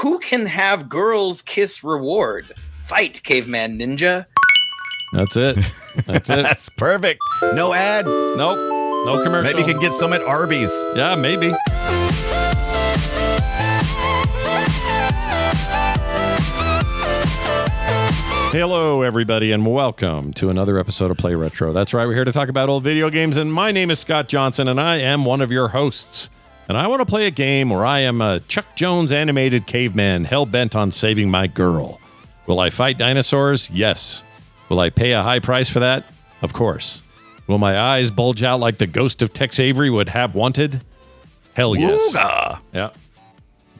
Who can have girls kiss reward? Fight, caveman ninja. That's it. That's it. That's perfect. No ad. Nope. No commercial. Maybe you can get some at Arby's. Yeah, maybe. Hello, everybody, and welcome to another episode of Play Retro. That's right, we're here to talk about old video games, and my name is Scott Johnson, and I am one of your hosts. And I want to play a game where I am a Chuck Jones animated caveman hell-bent on saving my girl. Will I fight dinosaurs? Yes. Will I pay a high price for that? Of course. Will my eyes bulge out like the ghost of Tex Avery would have wanted? Hell yes. Wooga. Yeah.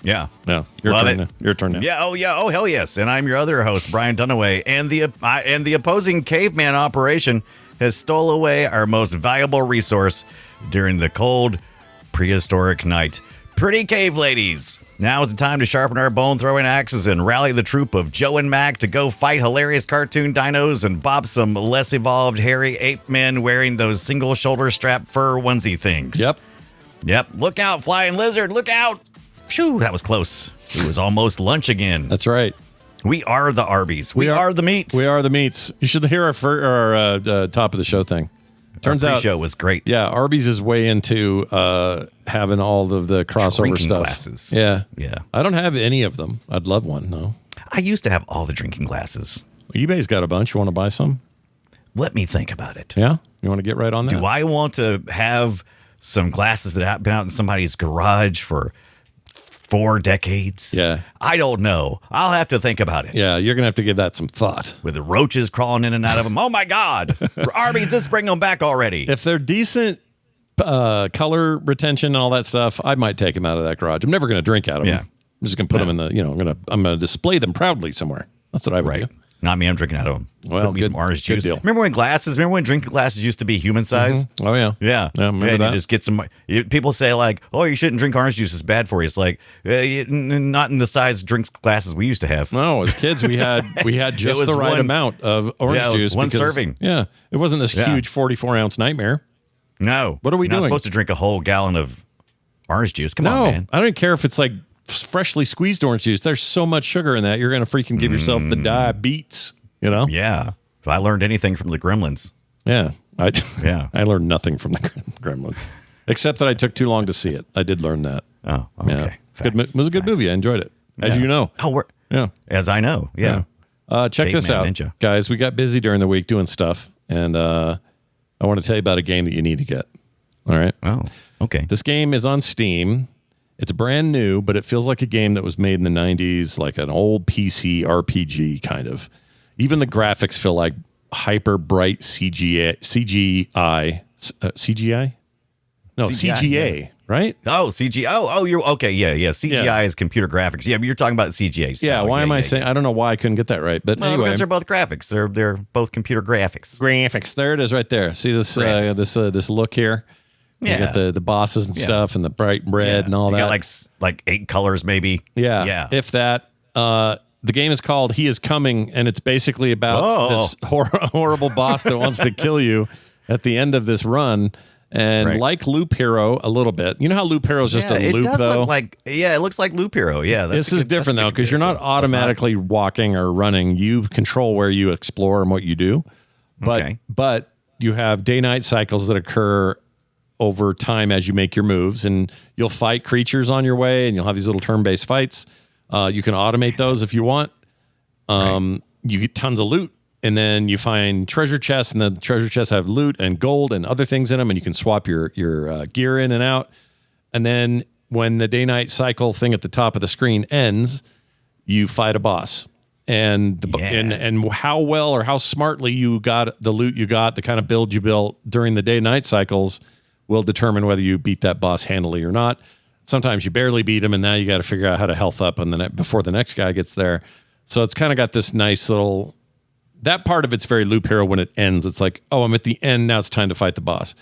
Yeah. No, your turn now. Yeah. Oh, hell yes. And I'm your other host, Brian Dunaway. And the opposing caveman operation has stole away our most valuable resource during the cold prehistoric night. Pretty cave ladies. Now is the time to sharpen our bone-throwing axes and rally the troop of Joe and Mac to go fight hilarious cartoon dinos and bop some less evolved hairy ape men wearing those single shoulder strap fur onesie things. Yep. Look out, flying lizard. Look out. Phew, that was close. It was almost lunch again. That's right. We are the Arby's. We are the meats. We are the meats. You should hear our top of the show thing. Turns out, show was great. Yeah, Arby's is way into having all of the crossover drinking stuff. Glasses. Yeah. I don't have any of them. I'd love one, though. I used to have all the drinking glasses. eBay's got a bunch. You want to buy some? Let me think about it. Yeah? You want to get right on that? Do I want to have some glasses that have been out in somebody's garage for 4 decades? Yeah. I don't know. I'll have to think about it. Yeah, you're going to have to give that some thought. With the roaches crawling in and out of them. Oh, my God. Arby's, just bring them back already. If they're decent color retention and all that stuff, I might take them out of that garage. I'm never going to drink out of them. I'm just going to put them in the, I'm going to display them proudly somewhere. That's what I would do. Not me. I'm drinking out of them. Well, Put me some orange juice. deal. Remember when drinking glasses used to be human size? Mm-hmm. Oh, yeah. Yeah. Remember that? You just get some. People say like, "Oh, you shouldn't drink orange juice; it's bad for you." It's like, not in the size drinks glasses we used to have. No, as kids we had just the right amount of orange juice. One serving. Yeah, it wasn't this huge 44-ounce nightmare. No. What are we You're doing? not supposed to drink a whole gallon of orange juice. Come on, man. I don't care if it's like freshly squeezed orange juice. There's so much sugar in that. You're going to freaking give yourself the diabetes. You know? Yeah. If I learned anything from the Gremlins. Yeah. I learned nothing from the Gremlins, except that I took too long to see it. I did learn that. Oh, okay. Yeah. It was a good movie. I enjoyed it, as you know. As I know. Yeah. Check this out, Ninja. guys. We got busy during the week doing stuff, and I want to tell you about a game that you need to get. All right? Oh, okay. This game is on Steam. It's brand new, but it feels like a game that was made in the 90s, like an old PC RPG kind of. Even the graphics feel like hyper bright CGI. CGI? No, CGA, right? Oh, CGI. Oh, you're okay. Yeah. CGI is computer graphics. Yeah, but you're talking about CGA. Yeah, why am I saying? I don't know why I couldn't get that right. But anyway. Because they're both graphics. They're both computer graphics. Graphics. There it is right there. See this this look here? Yeah. You got the bosses and stuff and the bright red and all that. You got like 8 colors maybe. Yeah. If that. The game is called He Is Coming, and it's basically about this horrible boss that wants to kill you at the end of this run. And like Loop Hero a little bit. You know how Loop Hero is just a loop, though? It looks like Loop Hero. Yeah. This is different, though, because you're not automatically walking or running. You control where you explore and what you do. But you have day-night cycles that occur over time as you make your moves, and you'll fight creatures on your way, and you'll have these little turn-based fights. You can automate those if you want. You get tons of loot, and then you find treasure chests, and the treasure chests have loot and gold and other things in them, and you can swap your gear in and out. And then when the day-night cycle thing at the top of the screen ends, you fight a boss. And and how well or how smartly you got the loot you got, the kind of build you built during the day-night cycles will determine whether you beat that boss handily or not. Sometimes you barely beat him, and now you got to figure out how to health up before the next guy gets there. So it's kind of got this nice little... That part of it's very Loop Hero when it ends. It's like, oh, I'm at the end, now it's time to fight the boss.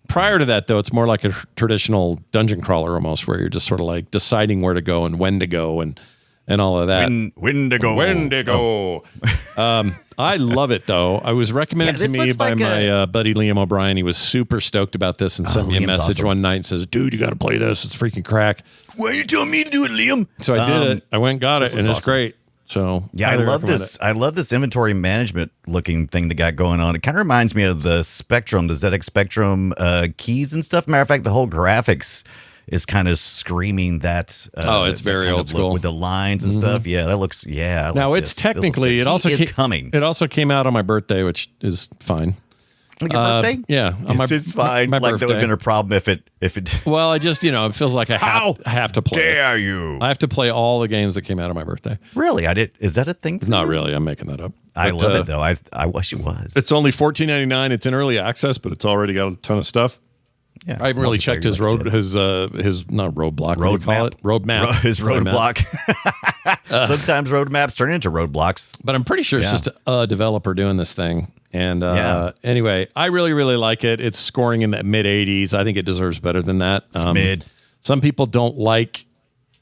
Prior to that, though, it's more like a traditional dungeon crawler almost, where you're just sort of like deciding where to go and when to go and all of that. When to go. When to go. I love it, though. I was recommended to me by my buddy Liam O'Brien. He was super stoked about this and sent me a message one night and says, dude, you got to play this. It's freaking crack. Why are you telling me to do it, Liam? So I did it. I went and got it, and it's great. So yeah, I love this. I love this inventory management looking thing they got going on. It kind of reminds me of the Spectrum, the ZX Spectrum keys and stuff. Matter of fact, the whole graphics is kind of screaming that. It's very old school with the lines and stuff. Yeah, that looks. Yeah. Now it's technically it also coming. It also came out on my birthday, which is fine. Like your birthday? Yeah, it's fine. My like birthday. that would have been a problem if it. Well, I just it feels like I have to play. Dare you? I have to play all the games that came out on my birthday. Really? I did. Is that a thing? Not really. I'm making that up. I love it though. I wish it was. It's only $14.99. It's in early access, but it's already got a ton of stuff. Yeah, I haven't really checked his not roadblock. What do you call it? Roadmap. His roadblock. Sometimes roadmaps turn into roadblocks. But I'm pretty sure it's just a developer doing this thing. And anyway, I really, really like it. It's scoring in the mid 80s. I think it deserves better than that. Mid. Some people don't like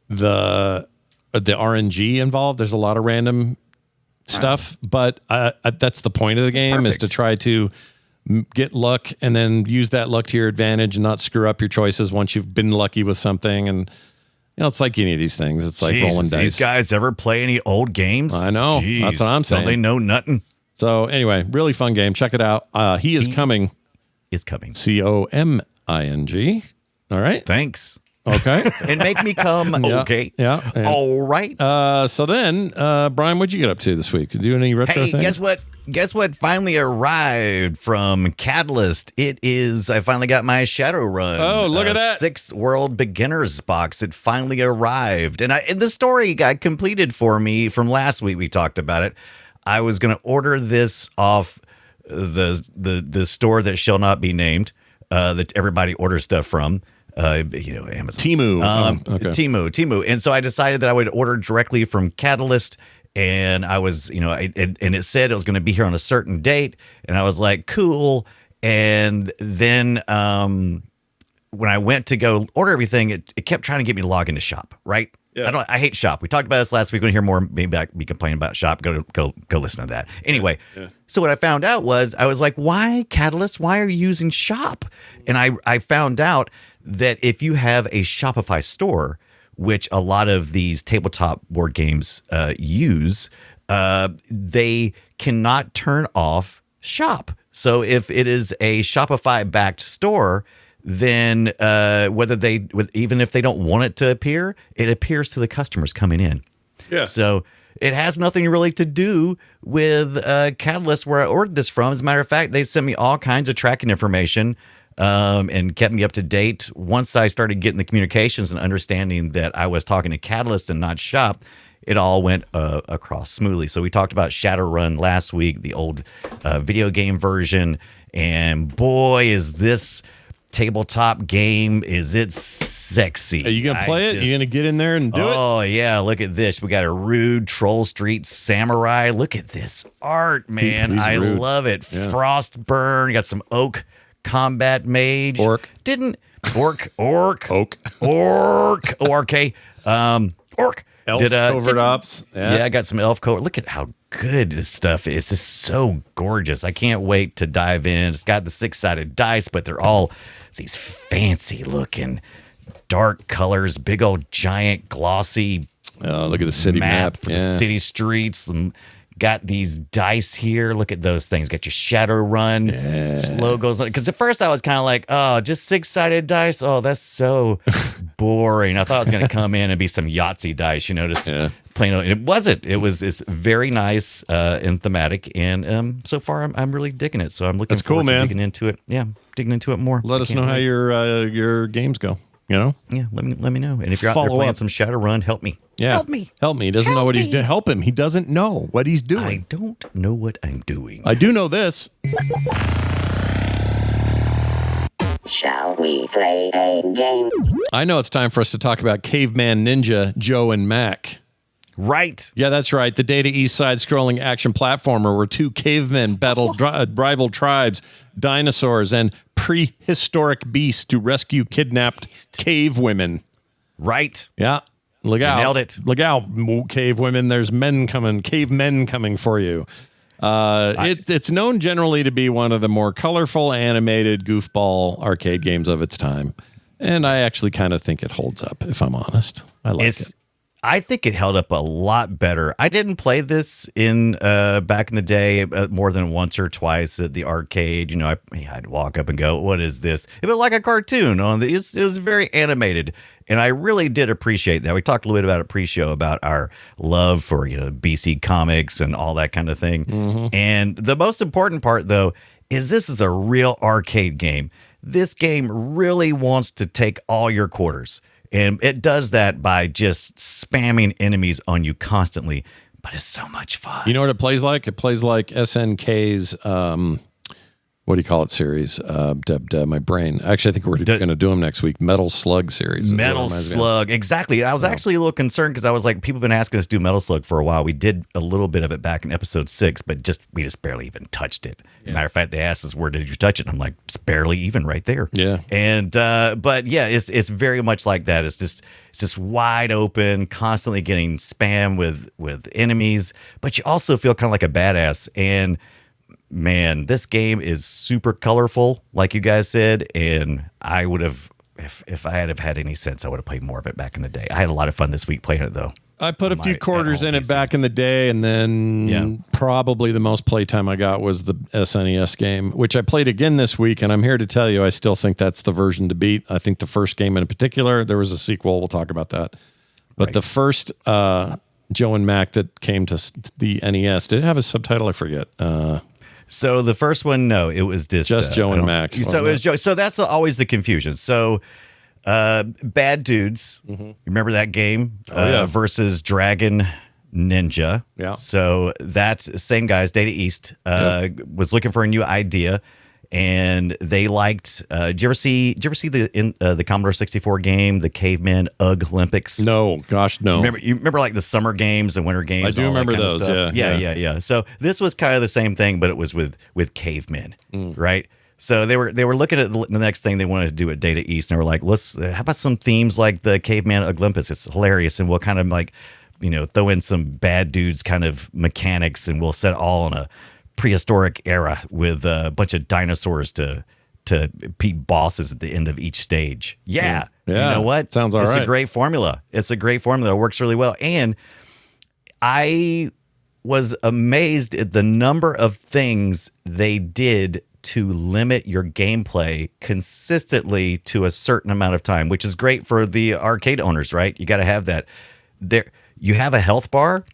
the RNG involved. There's a lot of random stuff, but that's the point of the game is to try to get luck and then use that luck to your advantage and not screw up your choices once you've been lucky with something. And it's like any of these things. It's like rolling dice. These guys ever play any old games? I know. Jeez. That's what I'm saying. Don't they know nothing? So anyway, really fun game. Check it out. He is coming. Is coming. COMING. All right. Thanks. Okay. And make me come. Okay. Yeah. All right. So then, Brian, what'd you get up to this week? Do any retro things? Guess what? Guess what finally arrived from Catalyst? I finally got my Shadowrun. Oh, look at that. 6th World Beginners box. It finally arrived. And the story got completed for me from last week. We talked about it. I was going to order this off the store that shall not be named, that everybody orders stuff from. Amazon. Temu. Okay. Temu. And so I decided that I would order directly from Catalyst. And I was, and it said it was going to be here on a certain date. And I was like, cool. And then when I went to go order everything, it kept trying to get me to log into Shop, right? Yeah. I hate Shop. We talked about this last week. We're going to hear more. Maybe I'll be complaining about Shop. Go listen to that. Anyway, So what I found out was, I was like, why, Catalyst? Why are you using Shop? And I found out that if you have a Shopify store, which a lot of these tabletop board games use, they cannot turn off Shop. So if it is a Shopify-backed store, then even if they don't want it to appear, it appears to the customers coming in. Yeah. So it has nothing really to do with Catalyst, where I ordered this from. As a matter of fact, they sent me all kinds of tracking information and kept me up to date. Once I started getting the communications and understanding that I was talking to Catalyst and not Shop, it all went across smoothly. So we talked about Shadowrun last week, the old video game version, and boy, is this tabletop game, is it sexy. Are you going to play it? Are you going to get in there and do it? Oh, yeah, look at this. We got a rude Troll Street Samurai. Look at this art, man. I love it. Yeah. Frostburn. Got some Oak Combat Mage. Orc. Elf Covert Ops. Yeah, I got some Elf Covert. Look at how good this stuff is. It's just so gorgeous. I can't wait to dive in. It's got the 6-sided dice, but they're all these fancy looking dark colors, big old giant glossy. Oh, look at the city map for the city streets. Got these dice here. Look at those things. Got your Shadowrun logos. Because at first I was kind of like, oh, just 6-sided dice. Oh, that's so boring. I thought it was going to come in and be some Yahtzee dice, just plain. It wasn't. It's very nice and thematic. And so far I'm really digging it. So I'm looking forward to digging into it. Yeah, digging into it more. Let us know how your games go. Yeah, let me know. And if you're out there playing some Shadowrun, help me. Yeah. Help me. He doesn't know what he's doing. Help him. He doesn't know what he's doing. I don't know what I'm doing. I do know this. Shall we play a game? I know it's time for us to talk about Caveman Ninja, Joe and Mac. Right. Yeah, that's right. The Data East Side scrolling action platformer where two cavemen battled rival tribes, dinosaurs, and prehistoric beasts to rescue kidnapped cavewomen. Right. Yeah. Look out. Nailed it. Look out, cavewomen. There's cavemen coming for you. It's known generally to be one of the more colorful, animated, goofball arcade games of its time. And I actually kind of think it holds up, if I'm honest. I like it. I think it held up a lot better. I didn't play this in back in the day more than once or twice at the arcade. You know, I'd walk up and go, "What is this?" It was like a cartoon. It was very animated, and I really did appreciate that. We talked a little bit about it pre-show about our love for BC comics and all that kind of thing. Mm-hmm. And the most important part, though, is this is a real arcade game. This game really wants to take all your quarters. And it does that by just spamming enemies on you constantly. But it's so much fun. You know what it plays like? It plays like SNK's, what do you call it, series? My brain. Actually, I think we're going to do them next week. Metal Slug series. Metal Slug. Exactly. I was actually a little concerned because I was like, people have been asking us to do Metal Slug for a while. We did a little bit of it back in episode 6, but we just barely even touched it. Yeah. Matter of fact, they asked us, where did you touch it? And I'm like, it's barely even right there. Yeah. And, but yeah, it's very much like that. It's just wide open, constantly getting spammed with enemies, but you also feel kind of like a badass. And man, this game is super colorful, like you guys said, and I would have, if I had had any sense, I would have played more of it back in the day. I had a lot of fun this week playing it, though. I put a few quarters in it back in the day, and then probably the most playtime I got was the SNES game, which I played again this week, and I'm here to tell you I still think that's the version to beat. I think the first game in particular, there was a sequel, we'll talk about that. But the first Joe and Mac that came to the NES, did it have a subtitle? I forget. So the first one, no, it was just Joe and Mac. So it was Joe. So that's always the confusion. So Bad Dudes, you remember that game? Versus Dragon Ninja. Yeah. So that's same guys, Data East, was looking for a new idea, and they liked. Did you ever see the Commodore 64 game, the Cavemen Olympics? No, gosh, no. You remember like the summer games and winter games? I do remember those. Yeah. So this was kind of the same thing, but it was with cavemen, right? So they were looking at the next thing they wanted to do at Data East, and they were like, how about some themes like the Caveman Olympics? It's hilarious, and we'll kind of like, throw in some Bad Dudes kind of mechanics, and we'll set all in a prehistoric era with a bunch of dinosaurs to beat bosses at the end of each stage. Yeah. You know what? Sounds all right. It's a great formula. It works really well. And I was amazed at the number of things they did to limit your gameplay consistently to a certain amount of time, which is great for the arcade owners, right? You got to have that. You have a health bar,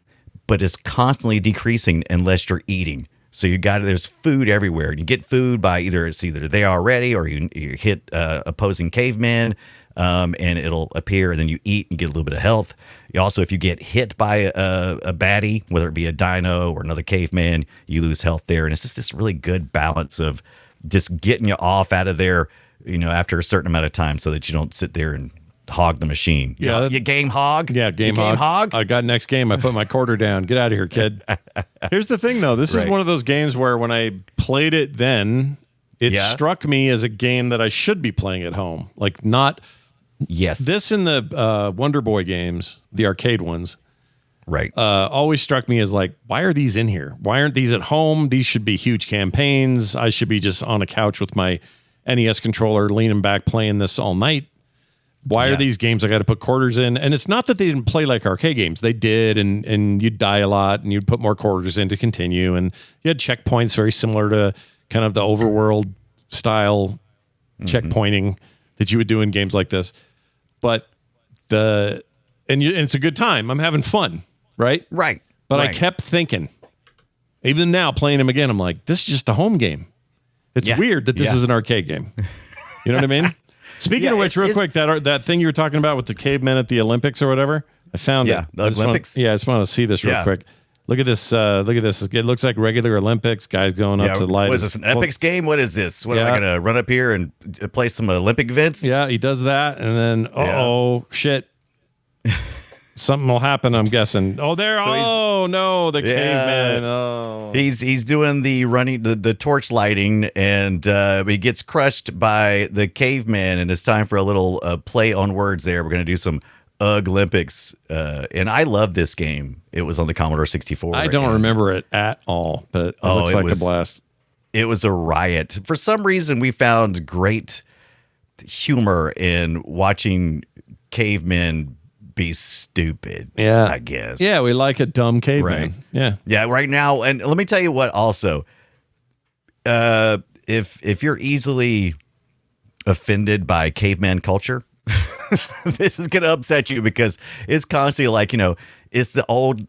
but it's constantly decreasing unless you're eating. So there's food everywhere. You get food by either they are ready, or you hit opposing cavemen, and it'll appear, and then you eat and you get a little bit of health. You also, if you get hit by a baddie, whether it be a dino or another caveman, you lose health there. And it's just this really good balance of just getting you off out of there, after a certain amount of time, so that you don't sit there and hog the machine. Yeah. You game hog? Yeah, game hog. I got next game. I put my quarter down. Get out of here, kid. Here's the thing, though. This is one of those games where when I played it then, it struck me as a game that I should be playing at home. Like not... Yes. This and the Wonder Boy games, the arcade ones, right? Always struck me as like, why are these in here? Why aren't these at home? These should be huge campaigns. I should be just on a couch with my NES controller, leaning back, playing this all night. Why are these games I got to put quarters in? And it's not that they didn't play like arcade games. They did, and you'd die a lot, and you'd put more quarters in to continue. And you had checkpoints very similar to kind of the overworld style checkpointing that you would do in games like this. But it's a good time. I'm having fun, right? Right. But I kept thinking, even now playing them again, I'm like, this is just a home game. It's weird that this is an arcade game. You know what I mean? Speaking of which, real quick, that thing you were talking about with the cavemen at the Olympics or whatever, I found it. The Olympics? I just want to see this real quick. Look at this. It looks like regular Olympics. Guys going up to light. What is this, an Epics game? What is this? What am I going to run up here and play some Olympic events? Yeah, he does that. And then, shit. Something will happen, I'm guessing. Oh, there. No, the caveman. Oh. He's doing the running, the torch lighting, and he gets crushed by the caveman, and it's time for a little play on words there. We're going to do some Olympics, and I love this game. It was on the Commodore 64. I don't remember it at all, but it looks like a blast. It was a riot. For some reason, we found great humor in watching cavemen be stupid. Yeah, I guess. Yeah, we like a dumb caveman. Right. Yeah. Right now, and let me tell you what. Also, if you're easily offended by caveman culture, this is going to upset you because it's constantly like, it's the old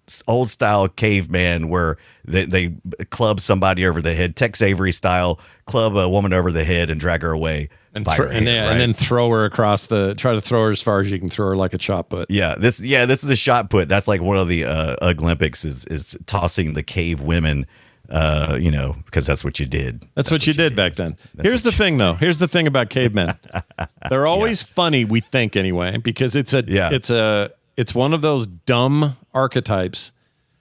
style caveman where they club somebody over the head, Tex Avery style, club a woman over the head and drag her away. And then throw her try to throw her as far as you can throw her like a shot put. Yeah, this is a shot put. That's like one of the Olympics is tossing the cave women, because that's what you did. That's what you did back then. Here's the thing, though. Here's the thing about cavemen. They're always funny, we think anyway, because it's one of those dumb archetypes.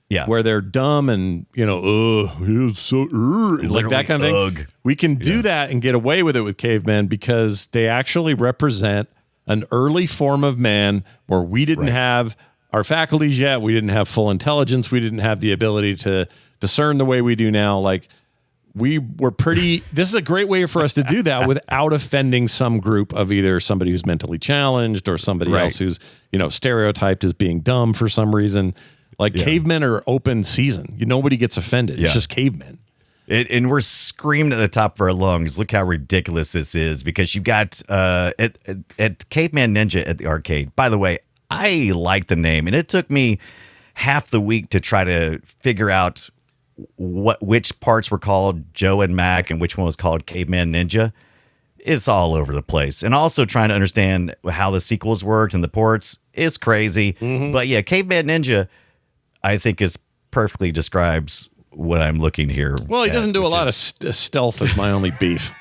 Yeah, where they're dumb and it's so like that kind of thing. We can do that and get away with it with cavemen because they actually represent an early form of man where we didn't have our faculties yet. We didn't have full intelligence. We didn't have the ability to discern the way we do now. Like we were pretty. This is a great way for us to do that without offending some group of either somebody who's mentally challenged or somebody else who's stereotyped as being dumb for some reason. Like cavemen are open season. Nobody gets offended. It's just cavemen. And we're screaming at the top of our lungs. Look how ridiculous this is because you got at Caveman Ninja at the arcade. By the way, I like the name, and it took me half the week to try to figure out which parts were called Joe and Mac and which one was called Caveman Ninja. It's all over the place. And also trying to understand how the sequels worked and the ports is crazy. Mm-hmm. But yeah, Caveman Ninja, I think is perfectly describes what I'm looking here. Well, he doesn't do a lot of stealth is my only beef.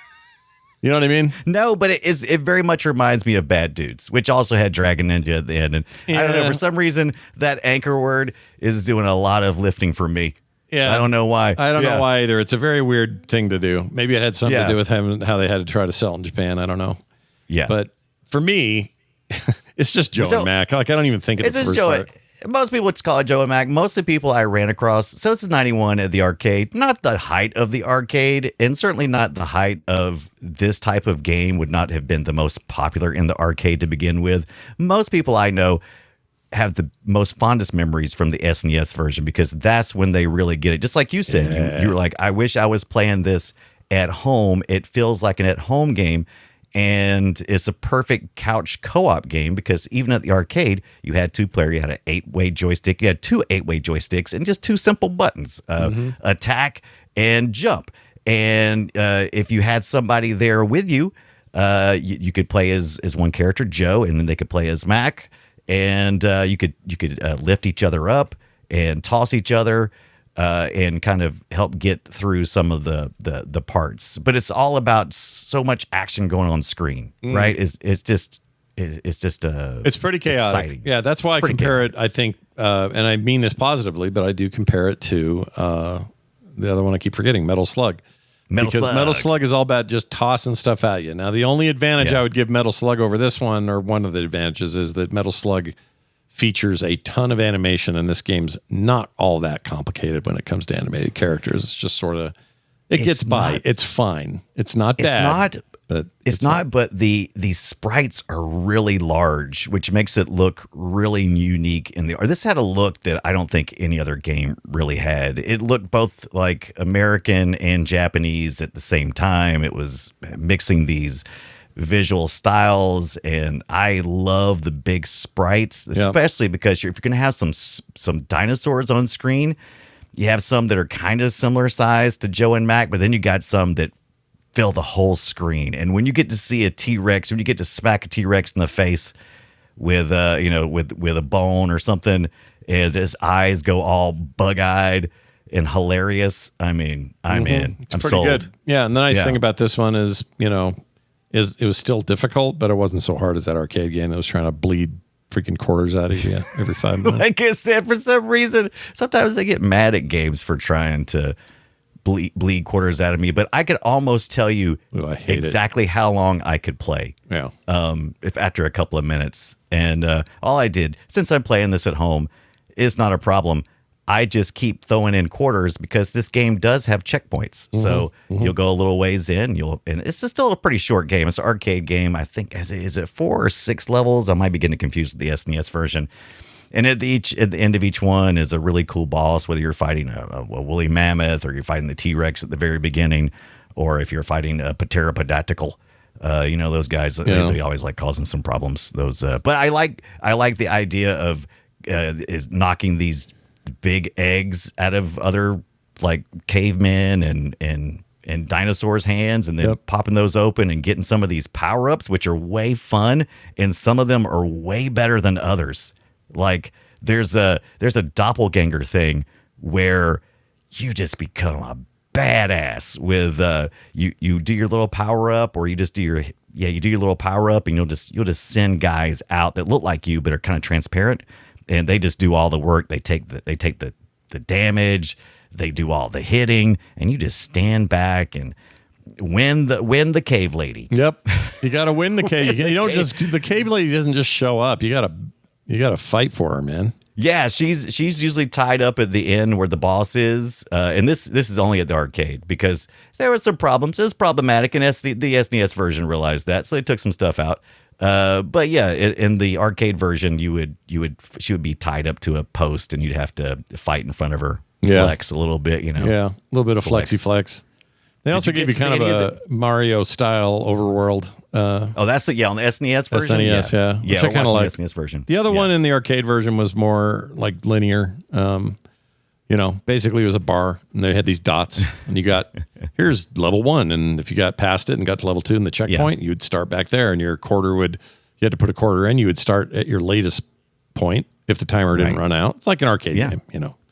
You know what I mean? No, but it very much reminds me of Bad Dudes, which also had Dragon Ninja at the end. And I don't know, for some reason, that anchor word is doing a lot of lifting for me. Yeah. I don't know why. I don't know why either. It's a very weird thing to do. Maybe it had something to do with how they had to try to sell it in Japan. I don't know. Yeah. But for me, it's just Joe and Mac. Like, I don't even think of the first part. Most people would call it Joe and Mac. Most of the people I ran across. So this is 91 at the arcade. Not the height of the arcade, and certainly not the height of this type of game would not have been the most popular in the arcade to begin with. Most people I know have the most fondest memories from the SNES version because that's when they really get it. Just like you said, you were like, I wish I was playing this at home. It feels like an at-home game. And it's a perfect couch co-op game because even at the arcade, you had 2-player, you had an 8-way joystick, you had 2 8-way joysticks, and just 2 simple buttons, attack and jump. And if you had somebody there with you, you could play as one character, Joe, and then they could play as Mac, and you could lift each other up and toss each other. And kind of help get through some of the parts, but it's all about so much action going on screen, right? It's pretty chaotic. Exciting. Yeah, that's why I compare it. I think, and I mean this positively, but I do compare it to the other one I keep forgetting, Metal Slug. Metal Slug is all about just tossing stuff at you. Now, the only advantage I would give Metal Slug over this one, or one of the advantages, is that Metal Slug features a ton of animation, and this game's not all that complicated when it comes to animated characters. It's just sort of, it gets by. It's fine. It's not bad. But the sprites are really large, which makes it look really unique this had a look that I don't think any other game really had. It looked both like American and Japanese at the same time. It was mixing these visual styles, and I love the big sprites, especially because if you're going to have some dinosaurs on screen, you have some that are kind of similar size to Joe and Mac, but then you got some that fill the whole screen. And when you get to see a T-Rex, when you get to smack a T-Rex in the face with with a bone or something, and his eyes go all bug-eyed and hilarious, I'm in. It's I'm pretty sold. good. Yeah, and the nice thing about this one is, it was still difficult, but it wasn't so hard as that arcade game that was trying to bleed freaking quarters out of you every 5 minutes. Like I said, for some reason, sometimes I get mad at games for trying to bleed quarters out of me, but I could almost tell you exactly how long I could play. Yeah. If after a couple of minutes. And all I did, since I'm playing this at home, is not a problem. I just keep throwing in quarters because this game does have checkpoints. So you'll go a little ways in, and it's still a pretty short game. It's an arcade game. I think is it 4 or 6 levels? I might be getting confused with the SNES version. And at the end of each one is a really cool boss, whether you're fighting a woolly mammoth or you're fighting the T-Rex at the very beginning, or if you're fighting a pterodactyl. Those guys, they always like causing some problems. But I like the idea of is knocking these big eggs out of other like cavemen and dinosaurs' hands, and then popping those open and getting some of these power-ups, which are way fun, and some of them are way better than others. Like there's a doppelganger thing where you just become a badass with you do your little power up, or you just do your little power up, and you'll just send guys out that look like you but are kind of transparent, and they just do all the work. They take the damage, they do all the hitting, and you just stand back and win the cave lady. Yep, you got to win the cave. You don't just the cave lady doesn't just show up. You gotta fight for her, man. Yeah, she's usually tied up at the end where the boss is, and this is only at the arcade because there were some problems. It was problematic, and the SNES version realized that, so they took some stuff out. But yeah, in the arcade version, she would be tied up to a post, and you'd have to fight in front of her, flex a little bit, Yeah, a little bit of flexy flex. They also gave you kind of a Mario style overworld. That's it. Yeah, on the SNES version. SNES, yeah. Which I kind of like. The SNES version. The other one in the arcade version was more like linear. Basically it was a bar, and they had these dots, and you got here's level 1, and if you got past it and got to level 2 in the checkpoint, you would start back there, and you had to put a quarter in. You would start at your latest point if the timer didn't run out. It's like an arcade game,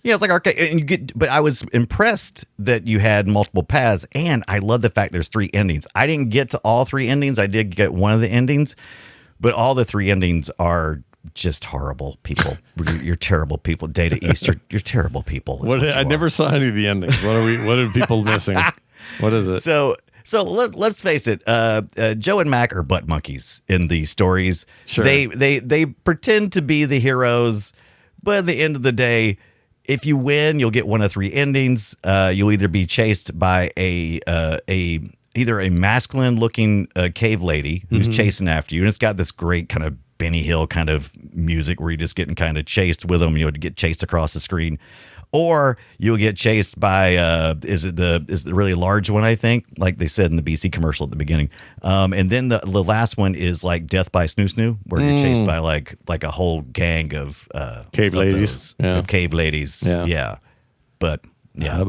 Yeah, it's like arcade, and but I was impressed that you had multiple paths, and I love the fact there's 3 endings. I didn't get to all 3 endings. I did get one of the endings, but all the 3 endings are just horrible people. You're terrible people. Data East, you're terrible people. I never saw any of the endings. What are people missing? What is it? So let's face it. Joe and Mac are butt monkeys in the stories. Sure. They pretend to be the heroes, but at the end of the day, if you win, you'll get one of 3 endings. You'll either be chased by either a masculine looking cave lady who's chasing after you, and it's got this great kind of Benny Hill kind of music where you're just getting kind of chased with them. You'll get chased across the screen, or you'll get chased by is it the really large one? I think, like they said in the BC commercial at the beginning. And then the last one is like Death by Snoo Snoo, where you're chased by like a whole gang of cave ladies. Cave ladies. Yeah. But yeah.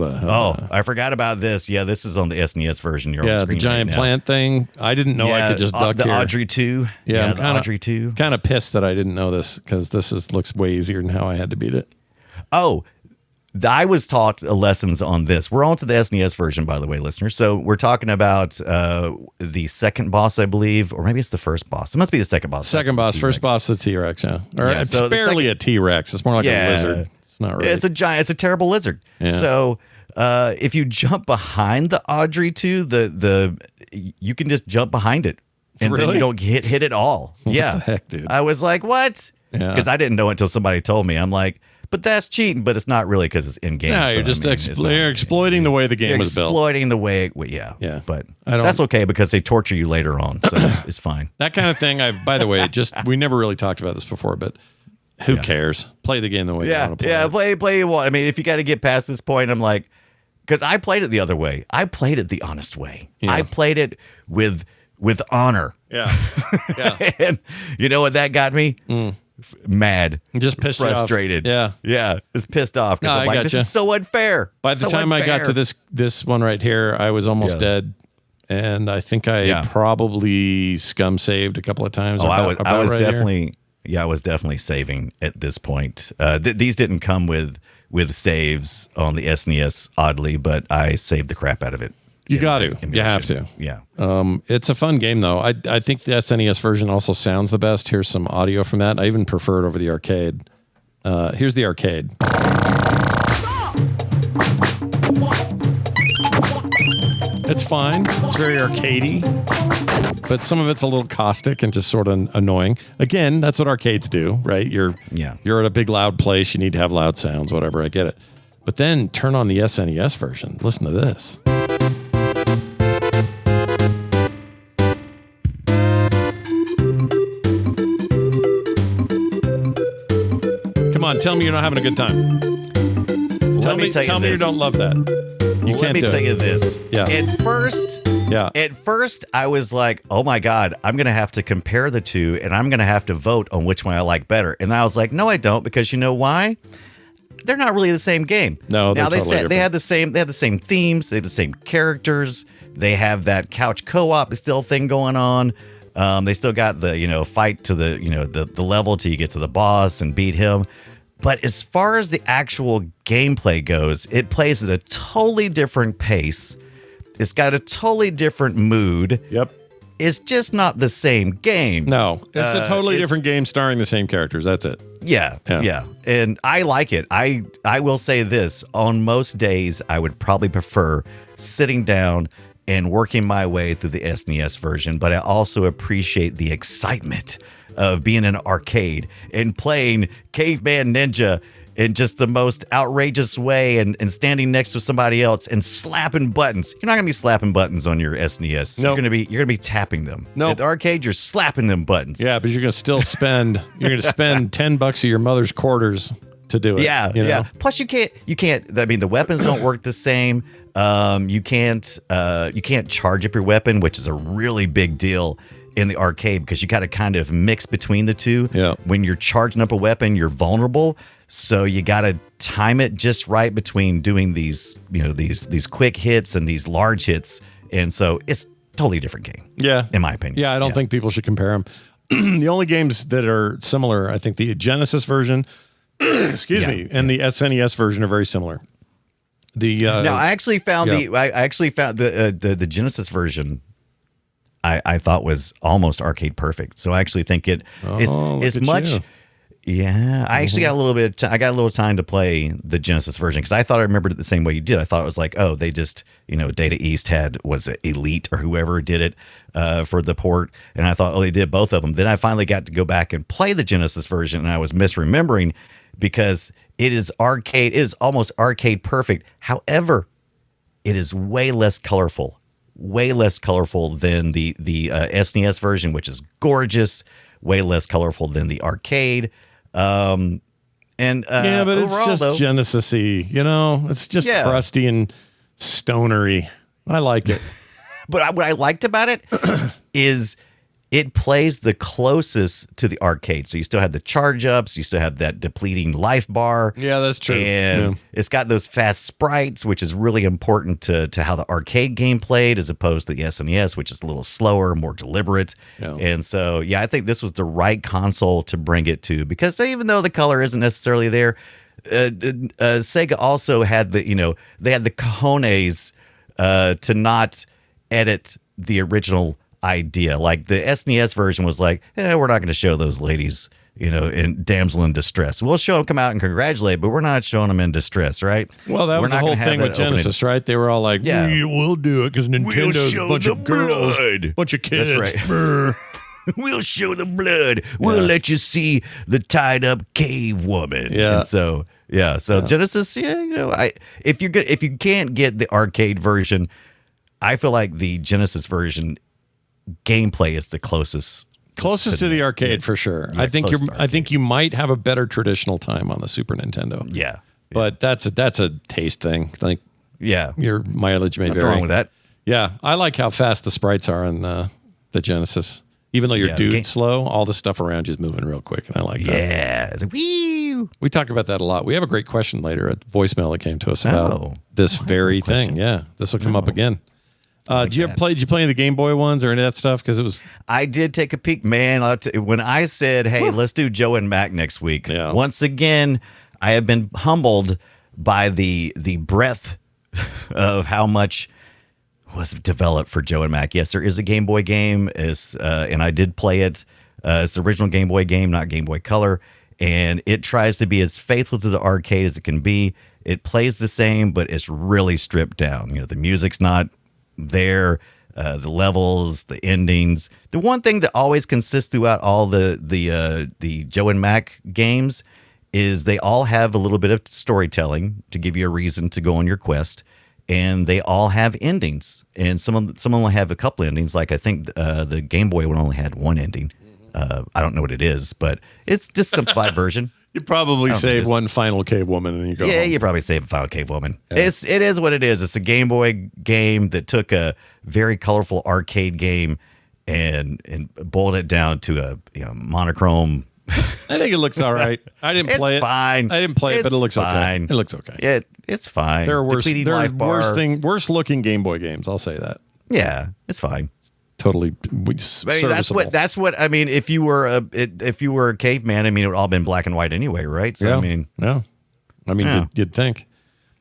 I forgot about this. Yeah, this is on the SNES version. You're on the screen giant plant thing. I didn't know I could just duck the here. Audrey 2. Yeah, I'm Audrey 2. Kind of pissed that I didn't know this because looks way easier than how I had to beat it. Oh, I was taught lessons on this. We're on to the SNES version, by the way, listeners. So we're talking about the second boss, I believe, or maybe it's the first boss. It must be the second boss. Second boss. First boss is a T-Rex, Or it's barely a T-Rex. It's more like a lizard. It's not really. It's a giant. It's a terrible lizard. Yeah. So if you jump behind the Audrey 2, you can just jump behind it, and then you don't get hit at all. What the heck, dude? I was like, what? Because I didn't know it until somebody told me. I'm like, but that's cheating, but it's not really because it's in game. No, you're just you're exploiting the way the game was built. Exploiting the way, yeah. But that's okay because they torture you later on, so it's fine. That kind of thing. By the way, we never really talked about this before, but who cares? Play the game the way you want to play. Yeah, play you want. I mean, if you got to get past this point, I'm like, because I played it the other way. I played it the honest way. Yeah. I played it with honor. Yeah. And you know what that got me? Mad, just pissed, frustrated. Yeah, just pissed off. No, I'm like, this is so unfair. By the time I got to this one right here, I was almost dead, and I think I probably scum saved a couple of times. I was definitely saving at this point. These didn't come with saves on the SNES, oddly, but I saved the crap out of it. You got to. You have to. Yeah. It's a fun game, though. I think the SNES version also sounds the best. Here's some audio from that. I even prefer it over the arcade. Here's the arcade. It's fine. It's very arcadey, but some of it's a little caustic and just sort of annoying. Again, that's what arcades do, right? You're at a big loud place. You need to have loud sounds, whatever. I get it. But then turn on the SNES version. Listen to this. Come on, tell me you're not having a good time. Tell me you don't love that. Let me tell you this. Yeah. At first, I was like, oh my God, I'm going to have to compare the two and I'm going to have to vote on which one I like better. And I was like, no, I don't, because you know why? They're not really the same game. No, they're totally different. They have the same themes, they have the same characters, they have that couch co-op still thing going on. They still got the, fight to the level till you get to the boss and beat him. But as far as the actual gameplay goes, it plays at a totally different pace. It's got a totally different mood. Yep. It's just not the same game. No, it's a totally different game starring the same characters. That's it. Yeah. And I like it. I will say this. On most days, I would probably prefer sitting down and working my way through the SNES version, but I also appreciate the excitement of being in an arcade and playing Caveman Ninja in just the most outrageous way and standing next to somebody else and slapping buttons. You're not going to be slapping buttons on your SNES. Nope. You're going to be tapping them. Nope. At the arcade, you're slapping them buttons. Yeah, but you're going to still spend $10 of your mother's quarters to do it. Yeah. Plus you can't I mean, the weapons don't work the same. You can't charge up your weapon, which is a really big deal in the arcade because you got to kind of mix between the two. Yeah. When you're charging up a weapon, you're vulnerable. So you got to time it just right between doing these quick hits and these large hits. And so it's a totally different game. Yeah. In my opinion. Yeah, I don't think people should compare them. The only games that are similar, I think the Genesis version, and the SNES version are very similar. I actually found the Genesis version I thought was almost arcade perfect. So I actually think it is much. You. Yeah, I actually got a little bit. I got a little time to play the Genesis version because I thought I remembered it the same way you did. I thought it was like, oh, they just Data East had Elite or whoever did it for the port, and I thought, oh, they did both of them. Then I finally got to go back and play the Genesis version, and I was misremembering because it is arcade. It is almost arcade perfect. However, it is way less colorful than the SNES version, which is gorgeous. Way less colorful than the arcade. But overall, it's just Genesis-y, it's just crusty and stonery. I like it. But what I liked about it is it plays the closest to the arcade. So you still have the charge ups, you still have that depleting life bar. Yeah, that's true. And it's got those fast sprites, which is really important to how the arcade game played as opposed to the SNES, which is a little slower, more deliberate. Yeah. And so, I think this was the right console to bring it to, because even though the color isn't necessarily there, Sega also had they had the cojones to not edit the original idea. Like the SNES version was like, we're not going to show those ladies, in damsel in distress. We'll show them come out and congratulate, but we're not showing them in distress, right? Well, that was the whole thing with Genesis, right? They were all like, we'll do it because Nintendo's a bunch of girls, bunch of kids. That's right. We'll show the blood. We'll let you see the tied up cave woman. Yeah. And so Genesis, if you can't get the arcade version, I feel like the Genesis version gameplay is the closest to the arcade for sure. Yeah, I think you might have a better traditional time on the Super Nintendo. Yeah. But that's a taste thing. Like your mileage may vary. Nothing wrong with that. Yeah, I like how fast the sprites are in the Genesis. Even though your dude's slow, all the stuff around you is moving real quick, and I like that. Yeah, it's like, wee. We talk about that a lot. We have a great question later, a voicemail that came to us about this very thing. Yeah, this will come up again. Did you play any of the Game Boy ones or any of that stuff? Because I did take a peek, man. When I said, "Hey, let's do Joe and Mac next week," once again, I have been humbled by the breadth of how much was developed for Joe and Mac. Yes, there is a Game Boy game, and I did play it. It's the original Game Boy game, not Game Boy Color, and it tries to be as faithful to the arcade as it can be. It plays the same, but it's really stripped down. The music's not there. The levels, the endings. The one thing that always consists throughout all the Joe and Mac games is they all have a little bit of storytelling to give you a reason to go on your quest, and they all have endings. And some only have a couple endings. Like I think the Game Boy one only had one ending. I don't know what it is, but it's just a simplified version. You probably save one final cave woman and you go home. You probably save a final cave woman. Yeah. It is what it is. It's a Game Boy game that took a very colorful arcade game and boiled it down to a monochrome. I think it looks all right. I didn't play it. Fine. I didn't play it, but it looks fine. okay. It looks okay. It's fine. There are worse looking Game Boy games. I'll say that. Yeah, it's fine. Totally serviceable. That's what I mean. If you were a caveman, I mean, it would all been black and white anyway, right? So yeah. I mean, you'd think.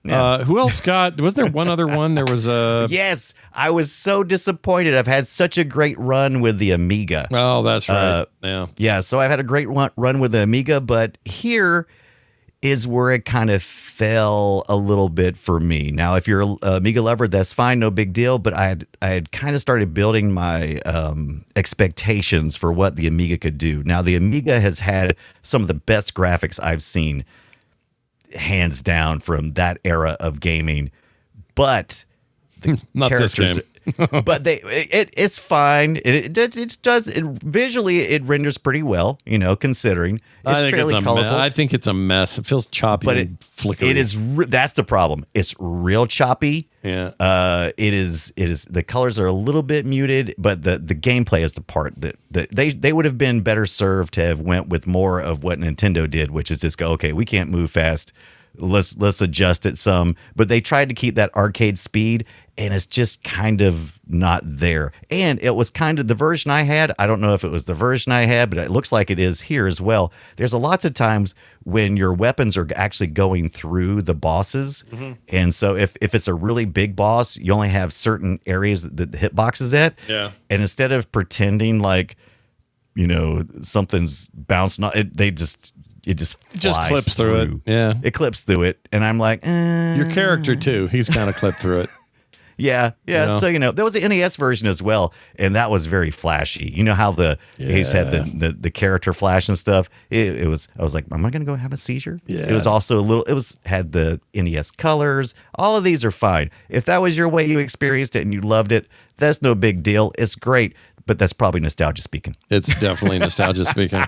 Yeah. Who else got? Was there one other one? There was a. Yes, I was so disappointed. I've had such a great run with the Amiga. Oh, that's right. Yeah. So I've had a great run with the Amiga, but here is where it kind of fell a little bit for me. Now, if you're an Amiga lover, that's fine, no big deal. But I had kind of started building my expectations for what the Amiga could do. Now, the Amiga has had some of the best graphics I've seen, hands down, from that era of gaming. But the not this game. But it's fine. It does visually it renders pretty well, considering I think it's a mess. I think it's a mess. It feels choppy, but and flickery. It is. That's the problem. It's real choppy. Yeah. It is. The colors are a little bit muted, but the gameplay is the part that they would have been better served to have went with more of what Nintendo did, which is just go, okay, we can't move fast. Let's adjust it some. But they tried to keep that arcade speed, and it's just kind of not there. And it was kind of the version I had. I don't know if it was the version I had, but it looks like it is here as well. There's a lots of times when your weapons are actually going through the bosses. Mm-hmm. And so if it's a really big boss, you only have certain areas that the hitbox is at. Yeah. And instead of pretending like, something's bouncing, it just clips through it. Yeah. It clips through it. And I'm like, Your character, too. He's kind of clipped through it. Yeah. So, there was an NES version as well. And that was very flashy. You know how he's had the character flash and stuff. I was like, am I going to go have a seizure? Yeah. It was also had the NES colors. All of these are fine. If that was your way you experienced it and you loved it, that's no big deal. It's great. But that's probably nostalgia speaking. It's definitely nostalgia speaking.